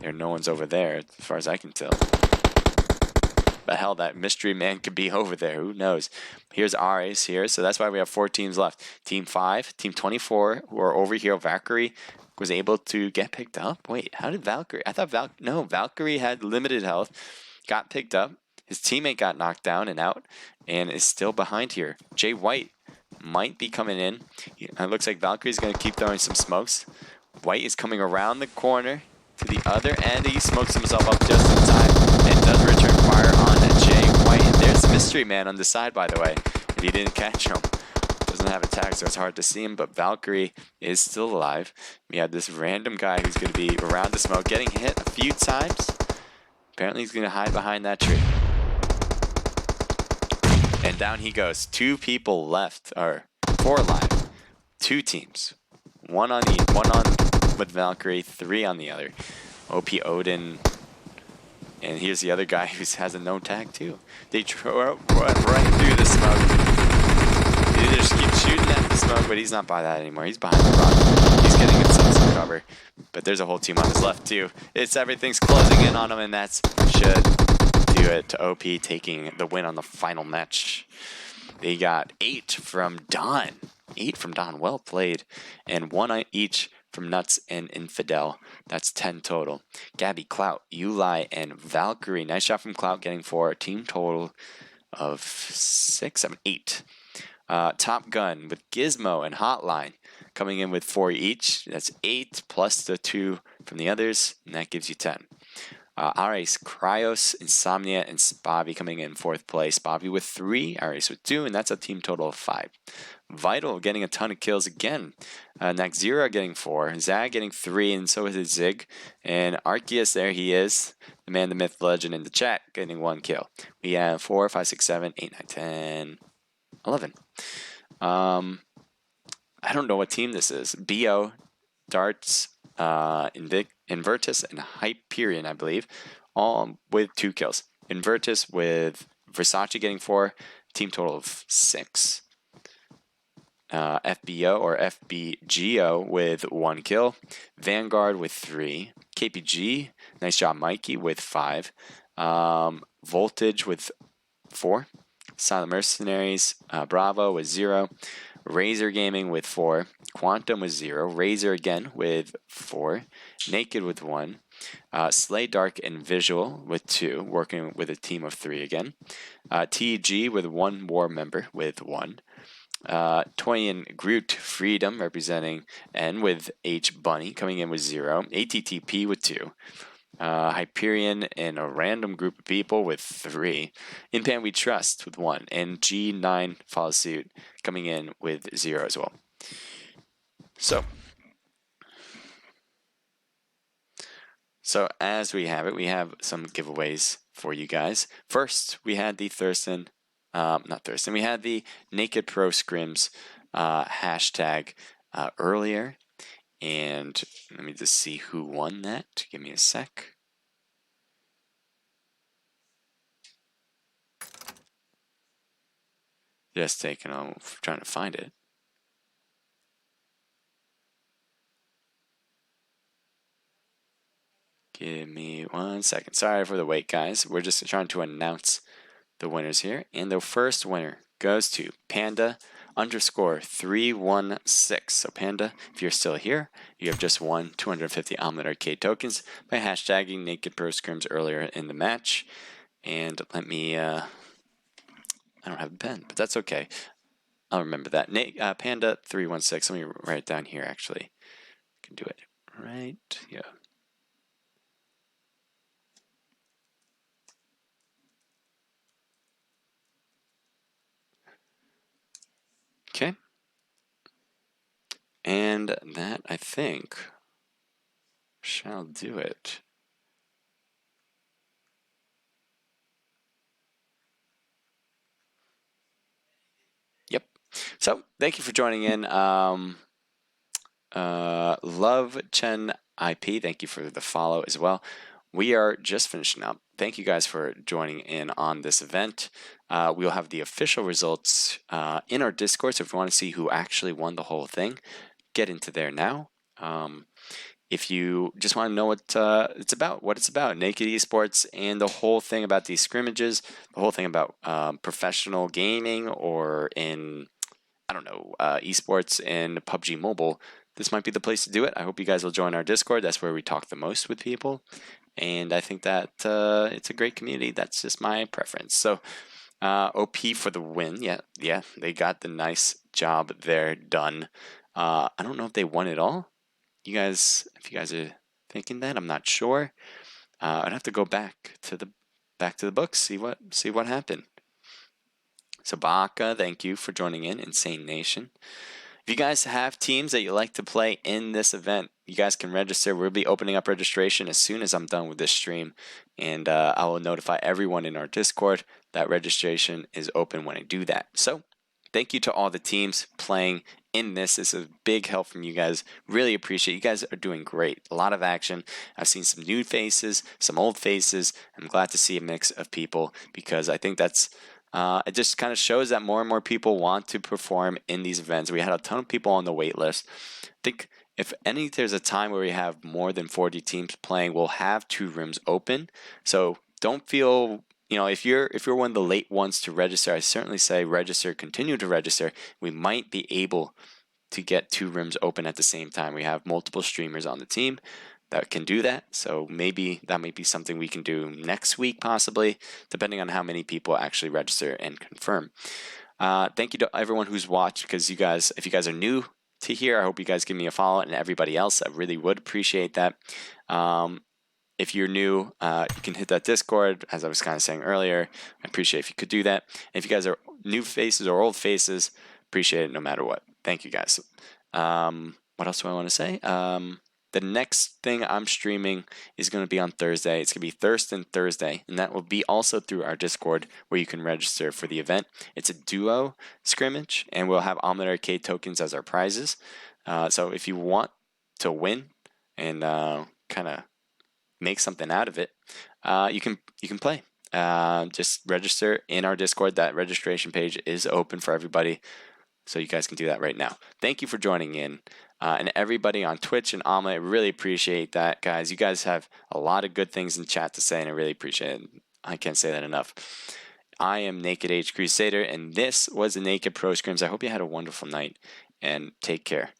No one's over there, as far as I can tell. But hell, that mystery man could be over there. Who knows? Here's our ace here, so that's why we have 4 teams left. Team 5, Team 24, who are over here. Valkyrie was able to get picked up. Wait, how did Valkyrie? I thought Valkyrie had limited health, got picked up. His teammate got knocked down and out, and is still behind here. Jay White might be coming in. It looks like Valkyrie's going to keep throwing some smokes. White is coming around the corner to the other end. He smokes himself up just in time and does return fire on Jay White. And there's the mystery man on the side, by the way. And he didn't catch him. Doesn't have a tag, so it's hard to see him, but Valkyrie is still alive. We have this random guy who's going to be around the smoke, getting hit a few times. Apparently he's going to hide behind that tree. And down he goes. 2 people left, or 4 alive. 2 teams. One on with Valkyrie, 3 on the other. OP Odin. And here's the other guy who has a no tag too. They run right through the smoke. They just keep shooting at the smoke, but he's not by that anymore. He's behind the rock. He's getting himself some cover. But there's a whole team on his left too. Everything's closing in on him, and that should do it to OP taking the win on the final match. They got 8 from Don. 8 from Don. Well played. And 1 each from Nuts and Infidel. That's 10 total. Gabby, Clout, Uli, and Valkyrie. Nice shot from Clout, getting 4. Team total of 6, 7, 8. Top Gun with Gizmo and Hotline coming in with 4 each. That's 8 plus the 2 from the others, and that gives you 10. Ares, Cryos, Insomnia, and Spobby coming in 4th place. Spobby with 3, Ares with 2, and that's a team total of 5. Vital getting a ton of kills again. Naxira getting 4, Zag getting 3, and so is his Zig. And Arceus, there he is, the man, the myth, legend in the chat, getting 1 kill. We have 4, 5, 6, 7, 8, 9, 10, 11. I don't know what team this is. BO, Darts, Invertus, and Hyperion, I believe, all with 2 kills. Invertus with Versace getting 4, team total of 6. FBO or FBGO with 1 kill. Vanguard with 3. KPG, nice job, Mikey, with 5. Voltage with 4. Silent Mercenaries, Bravo with 0. Razor Gaming with 4. Quantum with 0. Razor again with 4. Naked with 1. Slay Dark and Visual with 2, working with a team of 3 again. TG with 1 War member with 1. Toy and Groot Freedom representing N with H Bunny coming in with 0. ATTP with 2. Hyperion and a random group of people with 3. Inpan We Trust with 1. And G9 follows suit, coming in with 0 as well. So as we have it, we have some giveaways for you guys. First, we had the we had the Naked Pro Scrims hashtag earlier. And let me just see who won that. Give me a sec. Just taking on trying to find it. Give me 1 second. Sorry for the wait, guys. We're just trying to announce the winners here. And the first winner goes to Panda_316. So Panda, if you're still here, you have just won 250 Omlet Arcade tokens by hashtagging Naked Pro Scrims earlier in the match. And let me, I don't have a pen, but that's okay. I'll remember that. Panda316. Let me write it down here, actually. I can do it right here. Okay. And that, I think, shall do it. Yep. So, thank you for joining in. Love Chen IP, thank you for the follow as well. We are just finishing up. Thank you guys for joining in on this event. We'll have the official results in our Discord, so if you want to see who actually won the whole thing, get into there now. If you just want to know what it's about, Naked Esports and the whole thing about these scrimmages, the whole thing about professional gaming or in, I don't know, esports and PUBG Mobile, this might be the place to do it. I hope you guys will join our Discord. That's where we talk the most with people. And I think that it's a great community. That's just my preference. So OP for the win. Yeah, they got the nice job there done. I don't know if they won it all. If you guys are thinking that, I'm not sure. I'd have to go back to the books, see what happened. So Baka, thank you for joining in, Insane Nation. If you guys have teams that you like to play in this event, you guys can register. We'll be opening up registration as soon as I'm done with this stream. And I will notify everyone in our Discord that registration is open when I do that. So thank you to all the teams playing in this. This is a big help from you guys. Really appreciate it. You guys are doing great. A lot of action. I've seen some new faces, some old faces. I'm glad to see a mix of people because I think that's it just kind of shows that more and more people want to perform in these events. We had a ton of people on the wait list. I think if there's a time where we have more than 40 teams playing, we'll have 2 rooms open. So don't feel, if you're one of the late ones to register, I certainly say register, continue to register. We might be able to get 2 rooms open at the same time. We have multiple streamers on the team that can do that. So maybe that might be something we can do next week, possibly, depending on how many people actually register and confirm. Thank you to everyone who's watched, because if you guys are new to here, I hope you guys give me a follow, and everybody else, I really would appreciate that. If you're new, you can hit that Discord, as I was kind of saying earlier. I appreciate if you could do that. And if you guys are new faces or old faces, appreciate it no matter what. Thank you guys. What else do I want to say? The next thing I'm streaming is going to be on Thursday. It's going to be Thursday, and that will be also through our Discord where you can register for the event. It's a duo scrimmage, and we'll have Omlet Arcade tokens as our prizes. So if you want to win and kind of make something out of it, you can play. Just register in our Discord. That registration page is open for everybody, so you guys can do that right now. Thank you for joining in. And everybody on Twitch and Omlet, I really appreciate that, guys. You guys have a lot of good things in chat to say, and I really appreciate it. I can't say that enough. I am Naked H Crusader, and this was the Naked Pro Scrims. I hope you had a wonderful night, and take care.